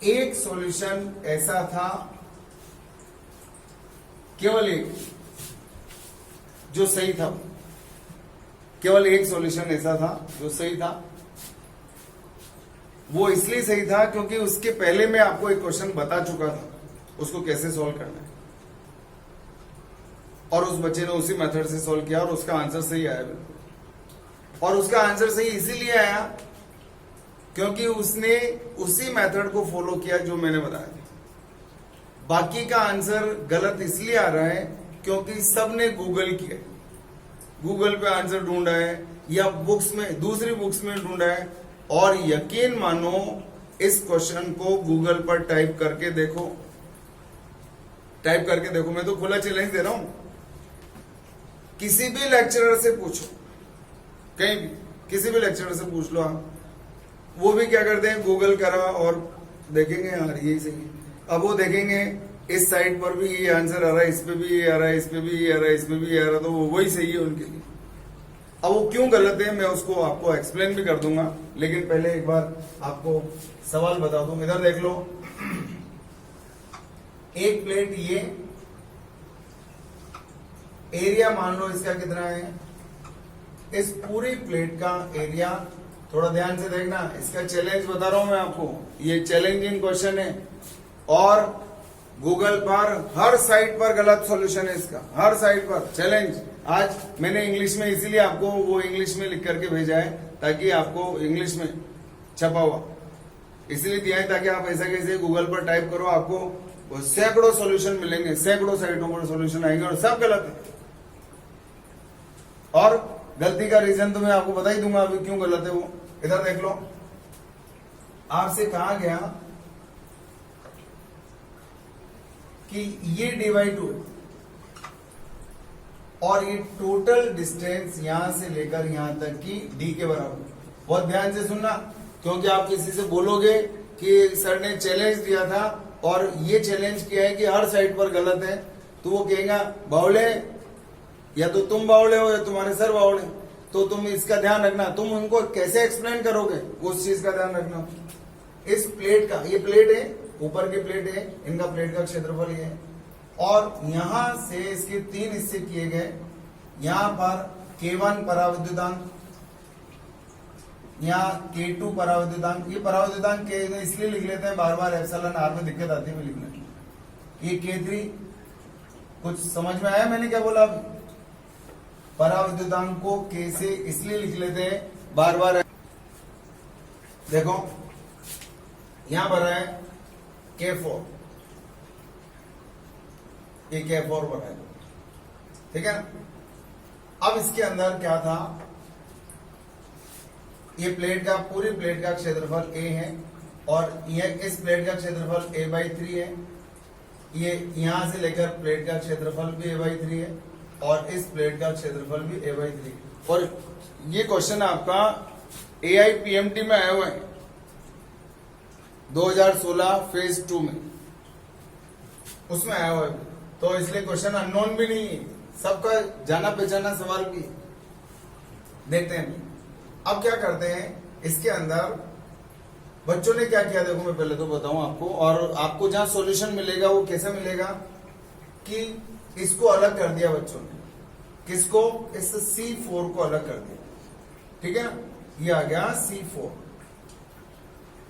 एक सॉल्यूशन ऐसा था, केवल एक जो सही था, केवल एक सॉल्यूशन ऐसा था जो सही था। वो इसलिए सही था क्योंकि उसके पहले मैं आपको एक क्वेश्चन बता चुका था उसको कैसे सॉल्व करना है, और उस बच्चे ने उसी मेथड से सॉल्व किया और उसका आंसर सही आया बिल्कुल। और उसका आंसर सही इसीलिए आया क्योंकि उसने उसी मेथड को फॉलो किया जो मैंने बताया था। बाकी का आंसर गलत इसलिए आ रहा है क्योंकि सबने गूगल किया, गूगल पे आंसर ढूंढा है या बुक्स में, दूसरी बुक्स में ढूंढा है, और यकीन मानो इस क्वेश्चन को गूगल पर टाइप करके देखो, टाइप करके देखो, मैं तो खुला चैलेंज दे रहा हूं, किसी भी लेक्चरर से पूछो, कहीं भी किसी भी लेक्चरर से पूछ लो आप, वो भी क्या करते हैं, गूगल करा और देखेंगे यार यही सही है। अब वो देखेंगे इस साइड पर भी ये आंसर आ रहा है, इस पे भी ये आ रहा है, इस पे भी ये आ रहा है, इस पे भी ये आ रहा है, तो वो वही सही है उनके लिए। अब वो क्यों गलत है मैं उसको आपको एक्सप्लेन भी कर दूंगा, लेकिन पहले एक बार आपको सवाल बता दूं। इधर देख लो, एक प्लेट ये एरिया मान लो इसका कितना है इस पूरी प्लेट का एरिया, थोड़ा ध्यान से देखना, इसका चैलेंज बता रहा हूं मैं आपको, ये चैलेंजिंग क्वेश्चन है और गूगल पर हर साइट पर गलत सॉल्यूशन है इसका, हर साइट पर चैलेंज। आज मैंने इंग्लिश में इसीलिए आपको वो इंग्लिश में लिख करके भेजा है ताकि आपको इंग्लिश में छपा हुआ इसलिए दिया है ताकि आप ऐसा कैसे गूगल पर टाइप करो, आपको सैकड़ों सॉल्यूशन मिलेंगे, सैकड़ों साइटों पर सॉल्यूशन आएंगे और सब गलत है। और गलती का रीजन तो मैं आपको बता ही दूंगा अभी क्यों गलत है वो। इधर देख लो, आपसे कहा गया कि ये डिवाइड हुए और ये टोटल डिस्टेंस यहां से लेकर यहां तक की डी के बराबर। बहुत ध्यान से सुनना, क्योंकि आप किसी से बोलोगे कि सर ने चैलेंज दिया था और ये चैलेंज किया है कि हर साइड पर गलत है, तो वो कहेगा बावले, या तो तुम बावले हो या तुम्हारे सर बावले। तो तुम इसका ध्यान रखना, तुम उनको कैसे एक्सप्लेन करोगे उस चीज का ध्यान रखना। इस प्लेट का, ये प्लेट है, ऊपर की प्लेट है, इनका प्लेट का क्षेत्रफल ये है और यहां से इसके 3 हिस्से किए गए। यहां पर K1 पराविद्युतांक, यहाँ K2 पराविद्युतांक, ये पराविद्युतांक इसलिए लिख लेते हैं बार बार एप्सिलॉन आर में दिक्कत आती है लिखने की। ये K3, कुछ समझ में आया मैंने क्या बोला अभी? पराविद्युतांक को K से इसलिए लिख लेते हैं बार बार। देखो यहां पर है K4, ये K4 पर है, ठीक है ना। अब इसके अंदर क्या था, ये प्लेट का, पूरी प्लेट का क्षेत्रफल A है और ये इस प्लेट का क्षेत्रफल A/3 है। ये यहां से लेकर प्लेट का क्षेत्रफल भी A/3 है और इस प्लेट का क्षेत्रफल भी A/3 है। और ये क्वेश्चन आपका AIPMT में आया हुआ है 2016 फेज 2 में, उसमें आया हुआ है, तो इसलिए क्वेश्चन अननोन भी नहीं है, सबका जाना पहचाना सवाल भी है। देखते हैं अब क्या करते हैं। इसके अंदर बच्चों ने क्या किया, देखो मैं पहले तो बताऊं आपको, और आपको जहां सॉल्यूशन मिलेगा वो कैसे मिलेगा कि इसको अलग कर दिया बच्चों ने। किसको? इस C4 को अलग कर दिया, ठीक है ना। ये आ गया C4,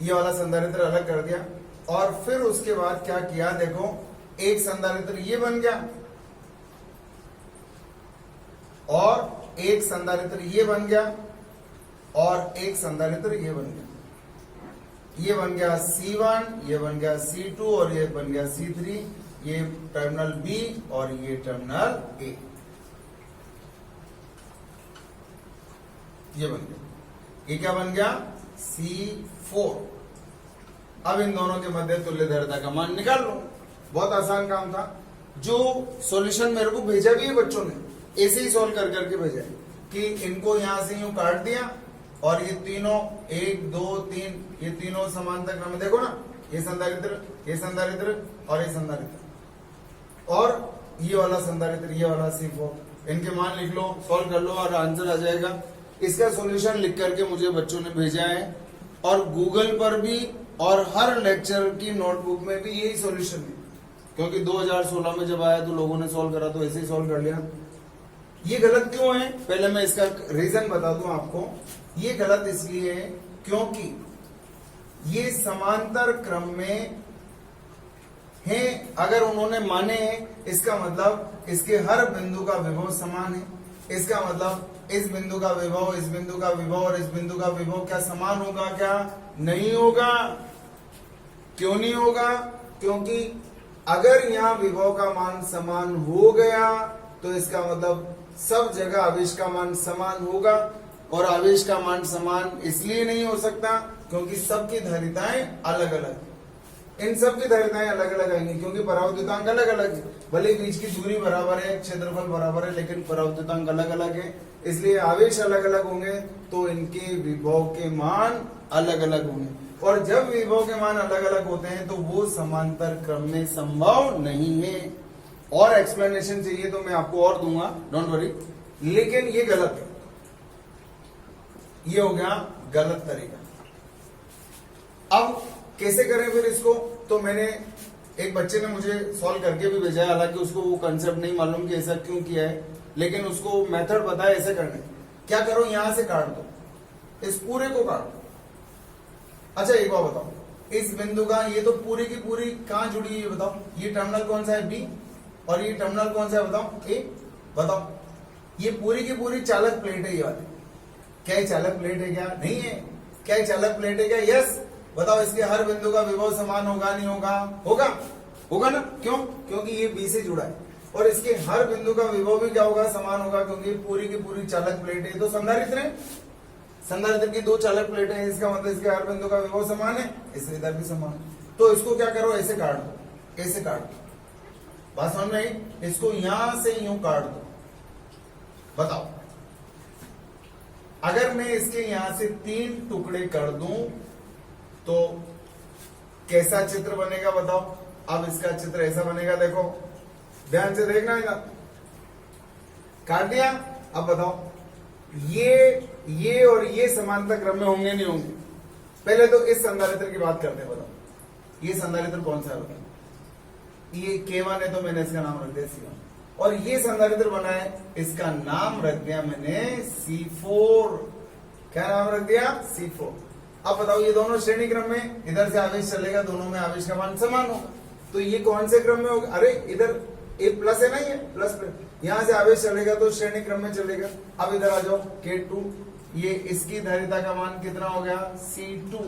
ये वाला संधारित्र अलग कर दिया और फिर उसके बाद क्या किया, देखो एक संधारित्र ये बन गया और एक संधारित्र ये बन गया और एक संधारित्र ये बन गया। ये बन गया C1, ये बन गया C2 और ये बन गया C3, ये टर्मिनल B और ये टर्मिनल A, ये बन गया। ये क्या बन गया? C4। अब इन दोनों के मध्य तुल्यधारिता का मान निकाल लो, बहुत आसान काम था। जो सॉल्यूशन मेरे को भेजा भी है बच्चों ने, ऐसे ही सॉल्व कर करके भेजा है कि इनको यहां से यूं काट दिया और ये तीनों 1 2 3 ये तीनों समांतर क्रम में, देखो ना, ये संधारित्र, ये संधारित्र और ये संधारित्र और ये वाला संधारित्र, ये वाला C4। इनके मान लिख लो, सॉल्व कर लो और आंसर आ जाएगा। इसका सॉल्यूशन लिख करके मुझे बच्चों ने भेजा है और गूगल पर भी और हर लेक्चर की नोटबुक में भी यही सॉल्यूशन है, क्योंकि 2016 में जब आया तो लोगों ने सॉल्व करा तो ऐसे ही सॉल्व कर लिया। ये गलत क्यों है, पहले मैं इसका रीजन बता दूं आपको। ये गलत इसलिए है क्योंकि ये समांतर क्रम में है। अगर उन्होंने माने हैं, इसका मतलब इसके हर बिंदु का विभव समान है। इसका मतलब इस बिंदु का विभव, इस बिंदु का विभव और इस बिंदु का विभव क्या समान होगा? क्या नहीं होगा? क्यों नहीं होगा? क्योंकि अगर यहां विभव का मान समान हो गया तो इसका मतलब सब जगह आवेश का मान समान होगा, और आवेश का मान समान इसलिए नहीं हो सकता क्योंकि सबकी धारिताएं अलग अलग, इन सब की धारिताएं अलग अलग आएंगी क्योंकि पराविद्युतांक अलग अलग है। भले बीच की दूरी बराबर है, क्षेत्रफल बराबर है, लेकिन पराविद्युतांक अलग अलग है, इसलिए आवेश अलग अलग होंगे तो इनके विभव के मान अलग अलग होंगे। और जब विभव के मान अलग अलग होते हैं तो वो समांतर क्रम में संभव नहीं है। और एक्सप्लेनेशन चाहिए तो मैं आपको और दूंगा, डोंट वरी, लेकिन ये गलत है। ये हो गया गलत तरीका। अब कैसे करें फिर इसको? तो मैंने, एक बच्चे ने मुझे सॉल्व करके भी भेजा है, हालांकि उसको वो कंसेप्ट नहीं मालूम कि ऐसा क्यों किया है, लेकिन उसको मेथड पता है ऐसे करने। क्या करो, यहां से काट दो, इस पूरे को काट दो। अच्छा एक बात बताओ, इस बिंदु का ये तो पूरी की पूरी कहां जुड़ी है ये बताओ, ये टर्मिनल कौन सा है बी, और ये टर्मिनल कौन सा है बताओ ए। बताओ ये पूरी की पूरी चालक प्लेट है ये वाली, क्या ये चालक प्लेट है क्या? नहीं है। क्या ये चालक प्लेट है क्या? यस। बताओ इसके हर बिंदु का विभव समान होगा नहीं होगा? होगा, होगा ना। क्यों? क्योंकि ये बी से जुड़ा है, और इसके हर बिंदु का विभव भी क्या होगा? समान होगा, क्योंकि पूरी की पूरी चालक प्लेट है। तो संधारित्र है, संधारित्र की दो चालक प्लेट है, इसका मतलब इसके हर बिंदु का विभव समान है, इसलिए इधर भी समान है। तो इसको क्या करो, ऐसे काट दो, ऐसे काट दो। बात समझ में आई? इसको यहां से यूं काट दो। बताओ अगर मैं इसके यहां से 3 टुकड़े कर दूं तो कैसा चित्र बनेगा बताओ। अब इसका चित्र ऐसा बनेगा, देखो ध्यान से देखना है। काट दिया। अब बताओ ये और ये समांतर क्रम में होंगे नहीं होंगे? पहले तो इस संधारित्र की बात करते हैं। बताओ ये संधारित्र कौन सा है बताओ? ये K1 है, तो मैंने इसका नाम रख दिया C1। और ये संधारित्र बना है, इसका नाम रख दिया मैंने C4। क्या नाम रख दिया? C4। अब बताओ ये दोनों श्रेणी क्रम में, इधर से आवेश चलेगा, दोनों में आवेश का मान समान होगा। तो ये कौन से क्रम में होगा? अरे इधर ए प्लस है ना, ये प्लस प्लस, यहां से आवेश चलेगा तो श्रेणी क्रम में चलेगा। अब इधर आ जाओ K2, ये इसकी धारिता का मान कितना हो गया? C2।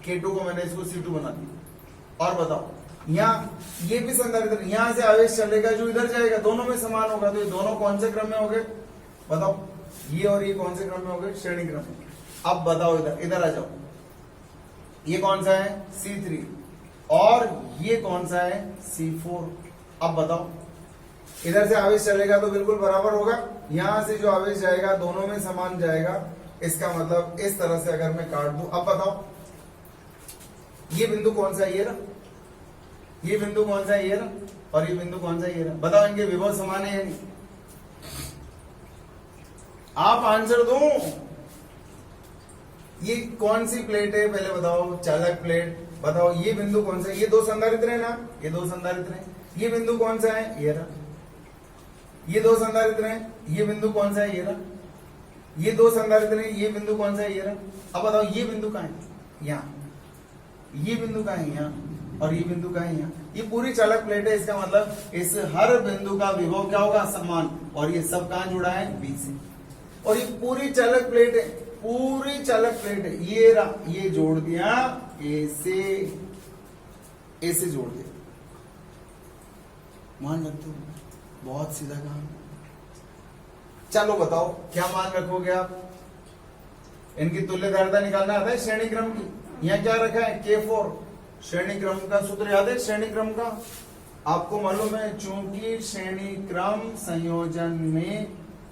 K2 को मैंने इसको C2 बना दिया। और बताओ यहाँ ये भी संधारित्र, यहां से आवेश चलेगा जो इधर जाएगा, दोनों में समान होगा। तो ये दोनों कौन से क्रम में हो गए बताओ? ये और ये कौन से क्रम में हो गए? श्रेणी क्रम में। अब बताओ इधर आ जाओ, ये कौन सा है? C3, और ये कौन सा है? C4। अब बताओ इधर से आवेश चलेगा तो बिल्कुल बराबर होगा, यहां से जो आवेश जाएगा दोनों में समान जाएगा। इसका मतलब इस तरह से अगर मैं काट दूं, अब बताओ ये बिंदु कौन सा है? ये रहा। ये बिंदु कौन सा है? ये रहा। और ये बिंदु कौन सा है? ये रहा। बताओ इनके विभव समान है या नहीं? आप आंसर दो। ये कौन सी प्लेट है पहले बताओ? चालक प्लेट। बताओ ये बिंदु कौन सा है? ये दो संधारित्र है ना, ये दो संधारित्र है। ये बिंदु कौन सा है? ये रहा। ये दो संधारित्र है, ये बिंदु कौन सा है? ये रहा। ये दो संधारित्र है, ये बिंदु कौन सा है? ये रहा। अब बताओ ये बिंदु कहां है? यहाँ। ये बिंदु कहां है? यहाँ। और ये बिंदु कहां है? यहाँ। ये पूरी चालक प्लेट है, इसका मतलब इस हर बिंदु का विभव क्या होगा? समान। और ये सब कहां जुड़ा है? बी से। और ये पूरी चालक प्लेट है, पूरी चालक प्लेट है। ये रहा, ये जोड़ दिया ए से जोड़ दिया। मान रखते हो? बहुत सीधा काम। चलो बताओ क्या मान रखोगे आप? इनकी तुल्य धारिता निकालना आता है श्रेणी क्रम की। यहाँ क्या रखा है? K4। श्रेणी क्रम का सूत्र याद है? श्रेणी क्रम का आपको मालूम है, चूंकि श्रेणी क्रम संयोजन में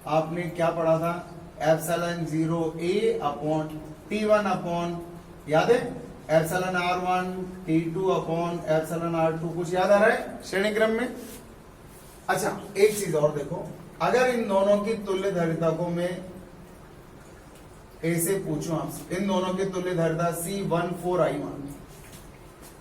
आपने क्या पढ़ा था? Epsilon 0A upon T1 upon, याद है? Epsilon R1 T2 upon epsilon R2। कुछ याद आ रहा है श्रेणी क्रम में? अच्छा एक चीज और देखो, अगर इन दोनों की तुल्य धारिता को मैं ऐसे पूछूं आपसे, इन दोनों की तुल्य धारिता C14I मान,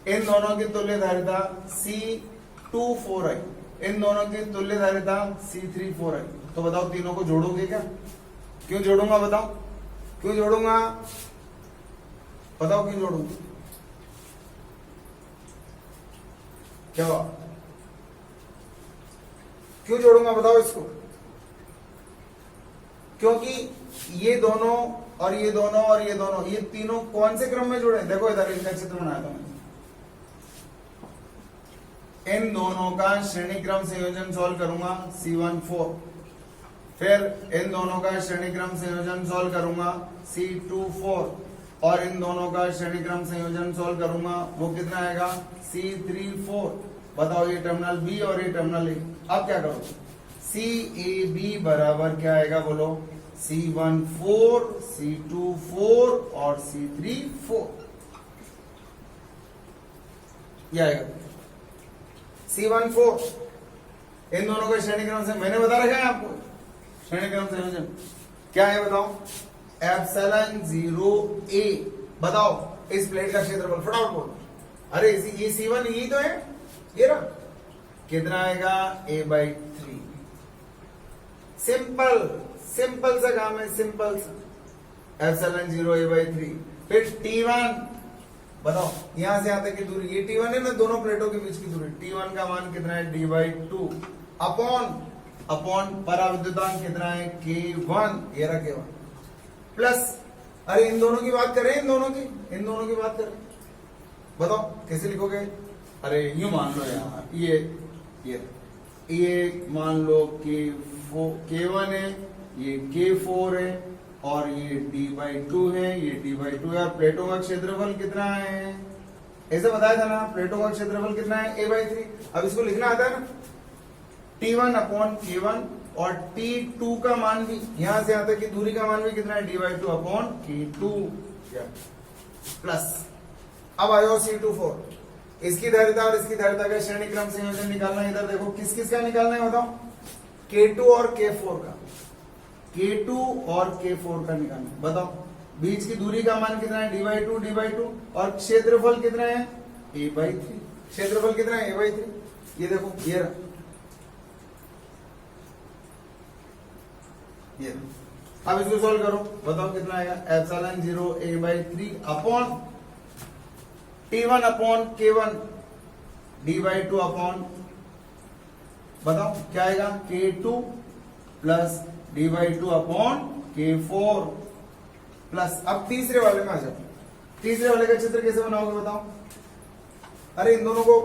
इन दोनों की तुल्य धारिता C24I, इन दोनों की तुल्य धारिता C34I, तो बताओ तीनों को जोड़ोगे क्या? क्यों जोड़ूंगा बताओ? क्यों जोड़ूंगा? बताओ क्यों जोड़ूंगा? क्या हुआ? क्यों जोड़ूंगा बताओ इसको? क्योंकि ये दोनों और ये दोनों और ये दोनों, ये तीनों कौन से क्रम में जुड़े? देखो इधर इनका चित्र बनाया था मैंने। इन दोनों का श्रेणी क्रम संयोजन सॉल्व करूंगा C14, फिर इन दोनों का श्रेणी क्रम संयोजन सॉल्व करूंगा C24, और इन दोनों का श्रेणी क्रम संयोजन सॉल्व करूंगा, वो कितना आएगा? C34। बताओ ये टर्मिनल बी और ये टर्मिनल ए। अब क्या करो? CAB बराबर क्या आएगा बोलो? C14, C24 और C34 ये आएगा। C14 इन दोनों का श्रेणी क्रम से मैंने बता रखा है आपको, श्रेणी क्रम संयोजन क्या है बताओ? Epsilon 0A। बताओ इस प्लेट का क्षेत्रफल फटाफट बोलो। अरे ये C1 यही तो है, ये रहा। कितना आएगा? A/3। सिंपल सिंपल सा काम है, सिंपल सा। Epsilon 0 a/3। फिर T1 बताओ, यहां से यहां तक की दूरी, ये T1 है ना, दोनों प्लेटों के बीच की दूरी। T1 का मान कितना है, d/2 अपॉन पराविद्युतांक कितना है, K1, ये रहा K1 प्लस, अरे इन दोनों की बात करें, इन दोनों की बात करें, बताओ कैसे लिखोगे? अरे यूं मान लो यार, ये मान लो K1 है, ये K4 है, और ये d/2 है, ये d/2 है। प्लेटों का क्षेत्रफल कितना है, ऐसे बताया था ना, प्लेटों का क्षेत्रफल कितना है, a/3। अब इसको लिखना आता है ना, T1 अपॉन K1, और T2 का मान भी, यहां से यहां तक की दूरी का मान भी कितना है, d/2 अपॉन K2 प्लस। अब आयो C24, इसकी धारिता और इसकी धारिता का श्रेणी क्रम संयोजन निकालना। इधर देखो किस किस का निकालना है, बताओ? K2 और K4 का, K2 और K4 का निकालना है। बताओ बीच की दूरी का मान कितना है, d/2, और क्षेत्रफल कितना है, a/3। क्षेत्रफल कितना है, a/3। ये देखो, ये रहा, ये। अब इसको सॉल्व करो, बताओ कितना आएगा, epsilon 0 a/3 upon T1 upon K1 d/2 upon, बताओ क्या आएगा, K2 plus d/2 upon K4 plus. अब तीसरे वाले में आ जाओ, तीसरे वाले का चित्र कैसे बनाओगे, बताओ? अरे इन दोनों को,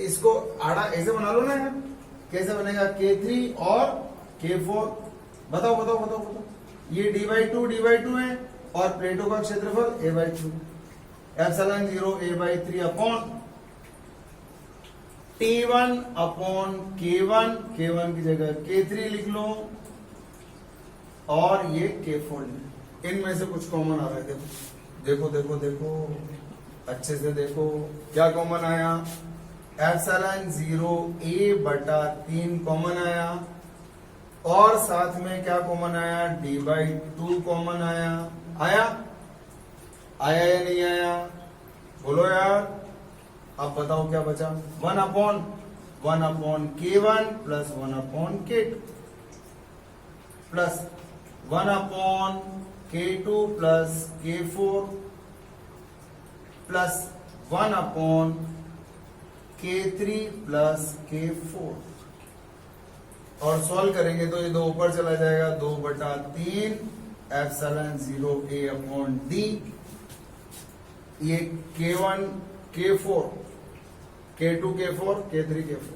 इसको आड़ा ऐसे बना लो ना यार, कैसे बनेगा, K3 और K4, बताओ। ये d/2 है, और प्लेटों का क्षेत्रफल a/2, epsilon 0 a/3 upon T1 upon K1 की जगह K3 लिख लो, और ये K4। इनमें से कुछ कॉमन आ रहा है, देखो अच्छे से देखो, क्या कॉमन आया, एप्सिलॉन 0 a/3 कॉमन आया, और साथ में क्या कॉमन आया, d/2 कॉमन आया या नहीं आया, बोलो यार। अब बताओ क्या बचा, 1 upon K1 plus 1 upon K2 plus 1 upon K2 plus K4 plus 1 upon K3 plus K4, और सॉल्व करेंगे तो ये 2 ऊपर चला जाएगा, 2/3 एप्सिलॉन 0 a अपॉन d। ये K1 K4, K2 K4, K3 K4,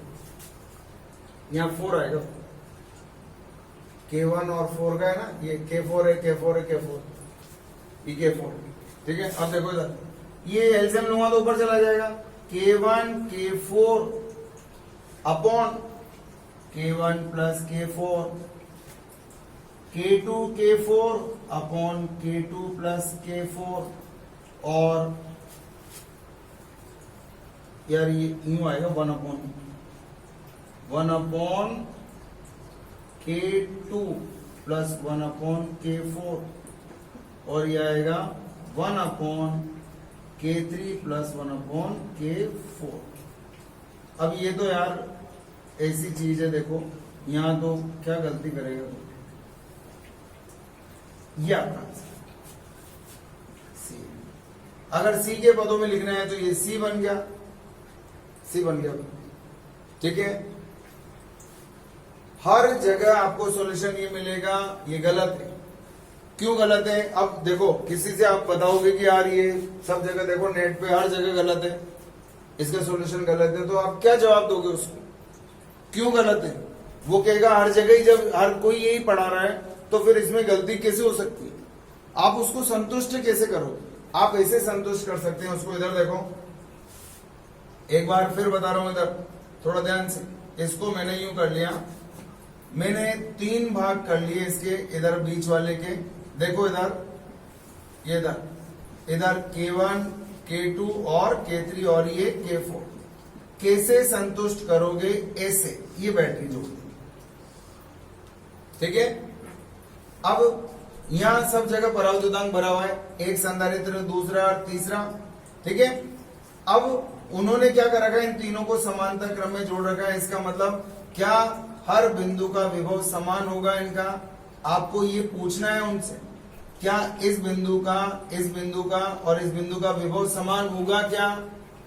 यहाँ 4 आएगा, K1 और 4 का है ना, ये K4 है, ये K4, ठीक है। अब देखो इधर, ये एलसीएम लूंगा तो ऊपर चला जाएगा, K1 K4 upon K1 plus K4, K2 K4 upon K2 plus K4, और यार ये यूं आएगा 1 upon K2 plus 1 upon K4, और ये आएगा 1 upon K3 plus 1 upon K4। अब ये तो यार ऐसी चीज है, देखो यहां तो क्या गलती करेगा तो, ये आपका C। अगर C के पदों में लिखना है तो ये C बन गया, ठीक है। हर जगह आपको सॉल्यूशन ये मिलेगा, ये गलत है। क्यों गलत है? अब देखो, किसी से आप बताओगे कि यार ये सब जगह देखो, नेट पे हर जगह गलत है, इसका सॉल्यूशन गलत है, तो आप क्या जवाब दोगे उसको? क्यों गलत है? वो कहेगा हर जगह ही, जब हर कोई यही पढ़ा रहा है तो फिर इसमें गलती कैसे हो सकती है? आप उसको संतुष्ट कैसे करोगे? आप ऐसे संतुष्ट कर सकते हैं उसको। इधर देखो, एक बार फिर बता रहा हूं, इधर थोड़ा ध्यान से। इसको मैंने यूं कर लिया, मैंने 3 भाग कर लिए इसके, इधर बीच वाले के। देखो इधर, ये इधर K1 K2 और K3 और ये K4। कैसे संतुष्ट करोगे? ऐसे ये बैटरी जोड़ दी, ठीक है। अब यहां सब जगह पराविद्युतांक भरा हुआ है, एक संधारित्र, दूसरा और तीसरा, ठीक है। अब उन्होंने क्या कर रखा है, इन तीनों को समांतर क्रम में जोड़ रखा है। इसका मतलब क्या हर बिंदु का विभव समान होगा इनका? आपको ये पूछना है उनसे, क्या इस बिंदु का और इस बिंदु का विभव समान होगा क्या,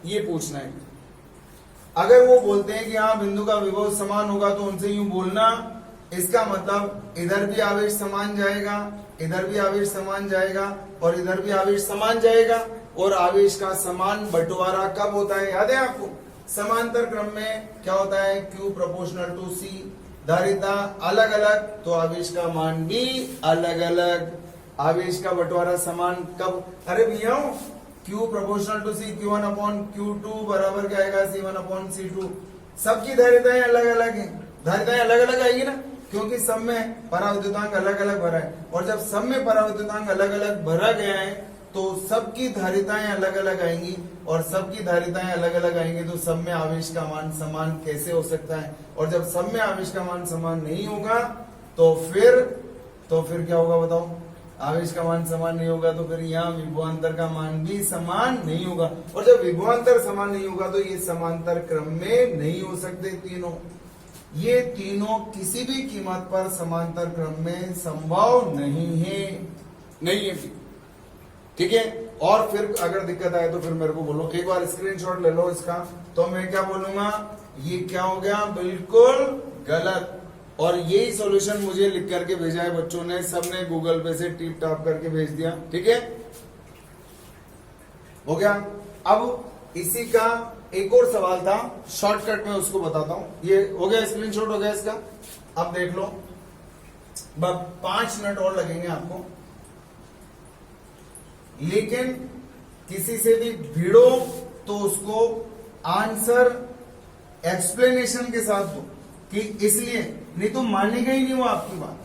ये पूछना है। अगर वो बोलते हैं कि हाँ बिंदु का विभव समान होगा तो उनसे यूं बोलना, इसका मतलब इधर भी आवेश समान जाएगा, इधर भी आवेश समान जाएगा और इधर भी आवेश समान जाएगा। और आवेश का समान बंटवारा कब होता है, याद है आपको? समांतर क्रम में क्या होता है, Q प्रोपोर्शनल टू C। धारिता अलग अलग तो आवेश का मान भी अलग अलग। आवेश का बंटवारा समान कब, अरे भैया Q proportional to C, Q1 upon Q2 बराबर क्या आएगा, C1 अपॉन C2। सबकी धारिताएं अलग अलग है, धारिताएं अलग अलग आएगी ना, क्योंकि सब में पराविद्युतांक अलग अलग भरा है। और जब सब में पराविद्युतांक अलग अलग भरा गया है तो सबकी धारिताएं अलग अलग आएंगी, और सबकी धारिताएं अलग अलग आएंगी तो सब में आवेश का मान समान कैसे हो सकता है? और जब सब में आवेश का मान समान नहीं होगा तो फिर क्या होगा बताओ? आवेश का मान समान नहीं होगा तो फिर यहाँ विभवांतर का मान भी समान नहीं होगा। और जब विभवांतर समान नहीं होगा तो ये समांतर क्रम में नहीं हो सकते तीनों। ये तीनों किसी भी कीमत पर समांतर क्रम में संभव नहीं है। ठीक है। और फिर अगर दिक्कत आए तो फिर मेरे को बोलो, एक बार स्क्रीनशॉट ले लो इसका, तो मैं क्या बोलूंगा, ये क्या हो गया, बिल्कुल गलत। और यही सॉल्यूशन मुझे लिख करके भेजा है बच्चों ने, सबने गूगल पे से टिप टाप करके भेज दिया। ठीक है, हो गया। अब इसी का एक और सवाल था, शॉर्टकट में उसको बताता हूं। ये हो गया, स्क्रीनशॉट हो गया इसका। अब देख लो, बस 5 मिनट और लगेंगे आपको, लेकिन किसी से भी भिड़ो तो उसको आंसर एक्सप्लेनेशन के साथ दो कि इसलिए, नहीं तो मानेगा ही नहीं वो आपकी बात।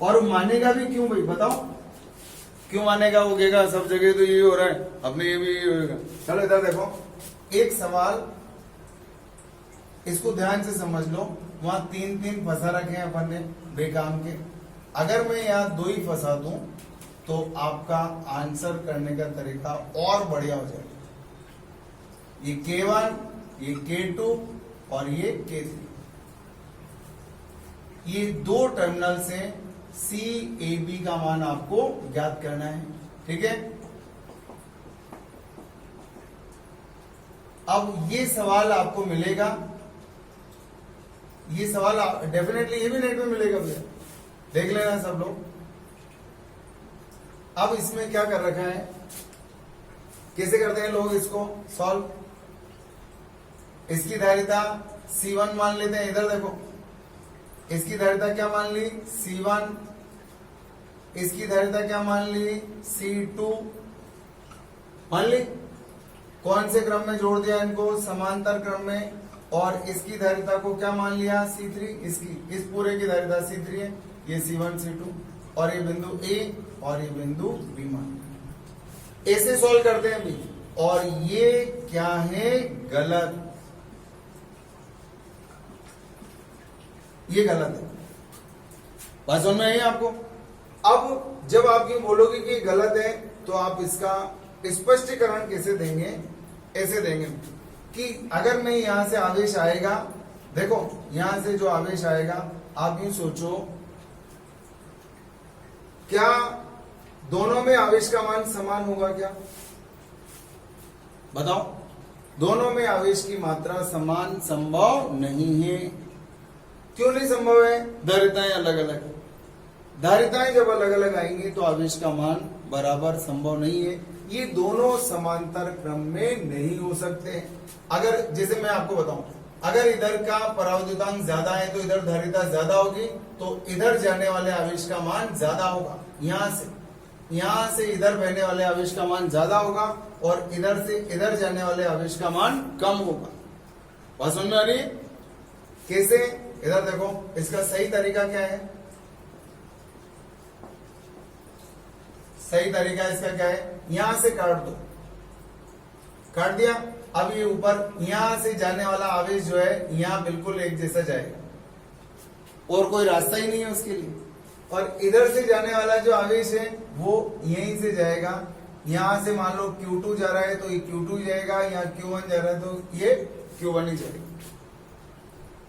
और मानेगा भी क्यों भाई, बताओ क्यों मानेगा? वो कहेगा सब जगह तो यही हो रहा है, अपने ये भी यही होगा। चलो इधर देखो, एक सवाल, इसको ध्यान से समझ लो। वहां 3 फंसा रखे हैं अपन ने बेकाम के। अगर मैं यहाँ 2 ही फंसा दूं तो आपका आंसर करने का तरीका और बढ़िया हो जाएगा। ये K1, ये K2 और ये K3, ये 2 टर्मिनल से CAB का मान आपको ज्ञात करना है। ठीक है, अब ये सवाल आपको मिलेगा, ये सवाल डेफिनेटली ये भी नेट में मिलेगा भैया, देख लेना सब लोग। अब इसमें क्या कर रखा है, कैसे करते हैं लोग इसको सॉल्व? इसकी धारिता C1 मान लेते हैं, इधर देखो, इसकी धारिता क्या मान ली, C1, इसकी धारिता क्या मान ली, C2 मान ली। कौन से क्रम में जोड़ दिया इनको, समांतर क्रम में। और इसकी धारिता को क्या मान लिया, C3, इसकी, इस पूरे की धारिता C3 है, ये C1 C2, और ये बिंदु A और ये बिंदु B मान लिया। ऐसे सॉल्व करते हैं भी। और ये क्या है, गलत, ये गलत है। बात समझ में आई आपको? अब जब आप ये बोलोगे कि गलत है तो आप इसका स्पष्टीकरण कैसे देंगे? ऐसे देंगे कि अगर मैं यहां से आवेश आएगा, देखो यहां से जो आवेश आएगा, आप यूं सोचो, क्या दोनों में आवेश का मान समान होगा क्या? बताओ, दोनों में आवेश की मात्रा समान संभव नहीं है। क्यों नहीं संभव है? धारिताएं अलग अलग। धारिताएं जब अलग अलग आएंगी तो आवेश का मान बराबर संभव नहीं है। ये दोनों समांतर क्रम में नहीं हो सकते। अगर जैसे मैं आपको बताऊं, अगर इधर का पराविद्युतांक ज्यादा है तो इधर धारिता ज्यादा होगी, तो इधर जाने वाले आवेश का मान ज्यादा होगा। यहां से इधर बहने वाले आवेश का मान ज्यादा होगा, और इधर से इधर जाने वाले आवेश का मान कम होगा। बात समझ में आ रही है? कैसे? इधर देखो, इसका सही तरीका क्या है? सही तरीका इसका क्या है? यहां से काट दो, काट दिया। अब ये ऊपर यहां से जाने वाला आवेश जो है, यहां बिल्कुल एक जैसा जाएगा, और कोई रास्ता ही नहीं है उसके लिए। और इधर से जाने वाला जो आवेश है वो यहीं से जाएगा। यहां से मान लो Q2 जा रहा है तो ये Q2 जाएगा, यहाँ Q1 जा रहा है तो ये Q1 ही जाएगा।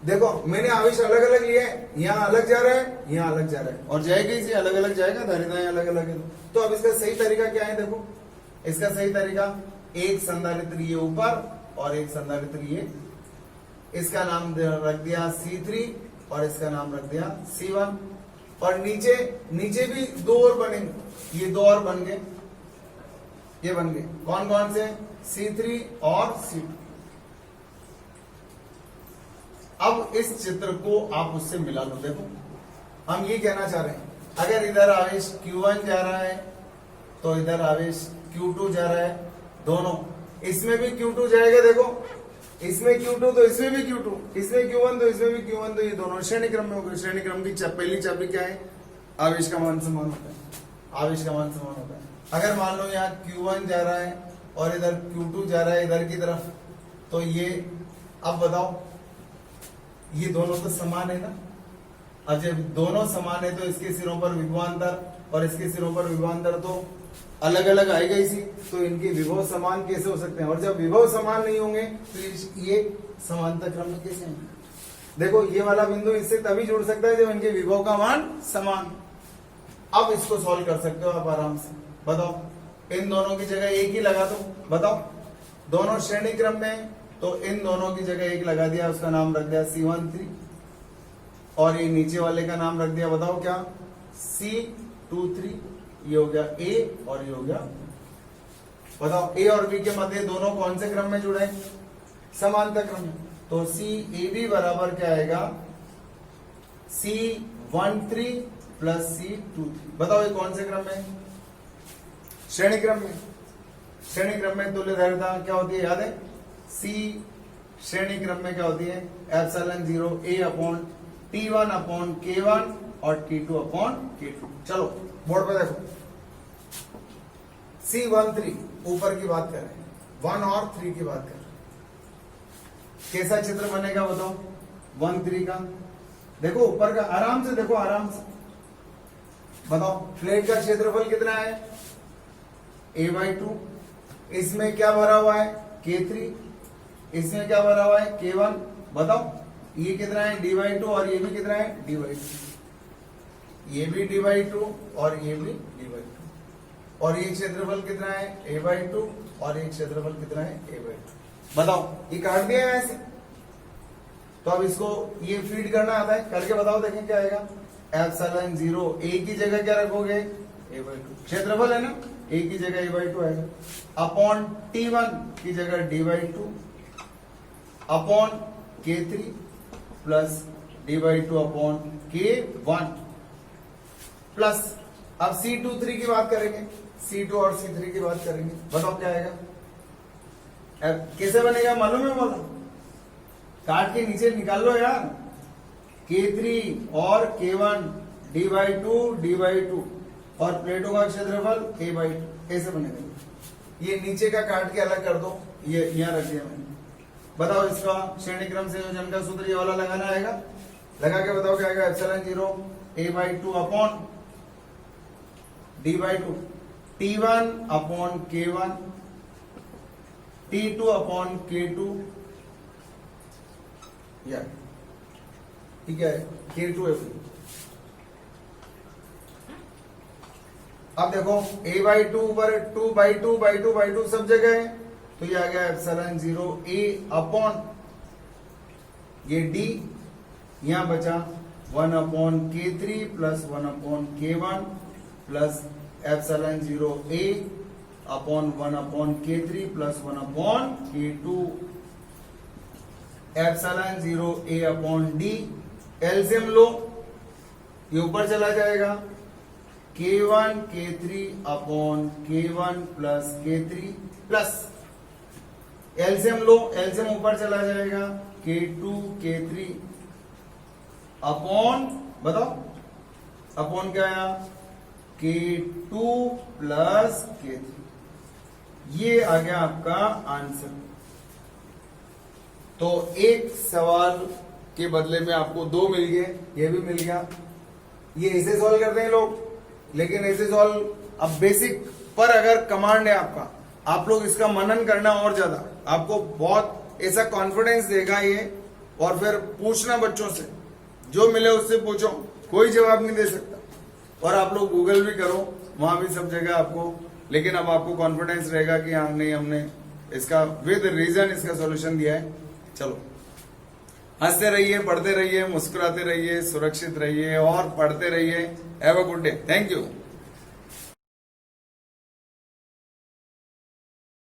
देखो मैंने आवेश अलग अलग लिया है, यहाँ अलग जा रहा है, यहाँ अलग जा रहा है, और जाएगा इसे अलग अलग जाएगा, धारिताएं अलग अलग है। तो अब इसका सही तरीका क्या है? देखो इसका सही तरीका, एक संधारित्र ये ऊपर और एक संधारित्र ये, इसका नाम रख दिया C3 और इसका नाम रख दिया C1, और नीचे नीचे भी दो और बनेंगे, ये दो और बन गए, ये बन गए कौन कौन से? C3 और C2। अब इस चित्र को आप उससे मिला लो। देखो हम ये कहना चाह रहे हैं, अगर इधर आवेश Q1 जा रहा है तो इधर आवेश Q2 जा रहा है, दोनों, इसमें भी Q2 जाएगा, देखो इसमें Q2 तो इसमें भी Q2, इसमें Q1 तो इसमें भी Q1, तो ये दोनों श्रेणी क्रम में हो गए। श्रेणी क्रम की पहली चाबी क्या है? आवेश का मान समान होता है, आवेश का मान समान होता है। अगर मान लो यहाँ Q1 जा रहा है और इधर Q2 जा रहा है इधर की तरफ, तो ये, अब बताओ ये दोनों तो समान है ना। अब जब दोनों समान है तो इसके सिरों पर विभवांतर और इसके सिरों पर विभवांतर तो अलग अलग आएगा इसी, तो इनके विभव समान कैसे हो सकते हैं? और जब विभव समान नहीं होंगे तो ये समांतर क्रम में कैसे होंगे? देखो ये वाला बिंदु इससे तभी जुड़ सकता है जब इनके विभव का मान समान। अब इसको सॉल्व कर सकते हो आप आराम से। बताओ इन दोनों की जगह एक ही लगा दो, बताओ दोनों श्रेणी क्रम में, तो इन दोनों की जगह एक लगा दिया, उसका नाम रख दिया C13, और ये नीचे वाले का नाम रख दिया, बताओ क्या? C23। ये हो गया A और ये हो गया, बताओ A और B के मध्य दोनों कौन से क्रम में जुड़े? समांतर क्रम में। तो CAB बराबर क्या आएगा? C13 plus C23। बताओ ये कौन से क्रम में? श्रेणी क्रम में। श्रेणी क्रम में तुल्य धारिता क्या होती है? याद है? C श्रेणी क्रम में क्या होती है? Epsilon 0 A upon T1 upon K1 और T2 अपॉन K2। चलो बोर्ड पे देखो, C13 ऊपर की बात कर रहे हैं, 1 और 3 की बात कर रहे हैं। कैसा चित्र बनेगा बताओ 1-3 का? देखो ऊपर का, आराम से देखो, आराम से बताओ। प्लेट का क्षेत्रफल कितना है? A/2। इसमें क्या भरा हुआ है? K3। इसमें क्या भरा हुआ है? K1। बताओ ये कितना है? D/2, और ये भी कितना है? D/2। ये भी D/2 और ये भी D/2, और ये क्षेत्रफल कितना है? A/2, और ये क्षेत्रफल कितना है? A/2। बताओ ये काट दिया है ऐसे, तो अब इसको ये फीड करना आता है, करके बताओ, देखें क्या आएगा? एप्सिलॉन 0 A की जगह क्या रखोगे? A/2। क्षेत्रफल है ना, A की जगह A/2 आएगा, अपॉन T1 की जगह D/2 upon K3 plus D/2 upon K1 plus, अब C23 की बात करेंगे, C2 और C3 की बात करेंगे, बताओ क्या आएगा? अब कैसे बनेगा मालूम है? बोलो, काट के नीचे निकाल लो यार। K3 और K1 D/2 और प्लेटों का क्षेत्रफल A/2, ऐसे बनेगा। ये नीचे का काट के अलग कर दो, ये यहां रख दिया मैंने। बताओ इसका श्रेणी क्रम संयोजन का सूत्र ये वाला लगाना आएगा, लगा के बताओ क्या आएगा? Epsilon 0 A/2 upon D/2, T1 upon K1, T2 upon K2, या ठीक है K2 F। अब देखो A/2 पर 2/2 सब जगह है, तो ये आ गया एप्सिलॉन 0 A अपॉन ये D, यहां बचा 1 upon K3 plus 1 upon K1 plus epsilon 0 A upon 1 upon K3 plus 1 upon K2, epsilon 0 A upon D। LCM लो, ये ऊपर चला जाएगा, K1 K3 upon K1 plus K3 plus LCM लो, एलसीएम ऊपर चला जाएगा, K2 K3 अपॉन, बताओ अपॉन क्या आया? K2 plus K3। ये आ गया आपका आंसर। तो एक सवाल के बदले में आपको 2 मिल गए, ये भी मिल गया, ये ऐसे सॉल्व करते हैं लोग, लेकिन ऐसे सॉल्व अब बेसिक पर अगर कमांड है आपका, आप लोग इसका मनन करना और ज्यादा, आपको बहुत ऐसा कॉन्फिडेंस देगा ये। और फिर पूछना बच्चों से, जो मिले उससे पूछो, कोई जवाब नहीं दे सकता। और आप लोग गूगल भी करो, वहां भी सब जगह आपको, लेकिन अब आपको कॉन्फिडेंस रहेगा कि हाँ नहीं, हमने इसका विद रीजन इसका सॉल्यूशन दिया है। चलो, हंसते रहिए, पढ़ते रहिए, मुस्कुराते रहिए, सुरक्षित रहिए और पढ़ते रहिए। Have a good day. Thank you.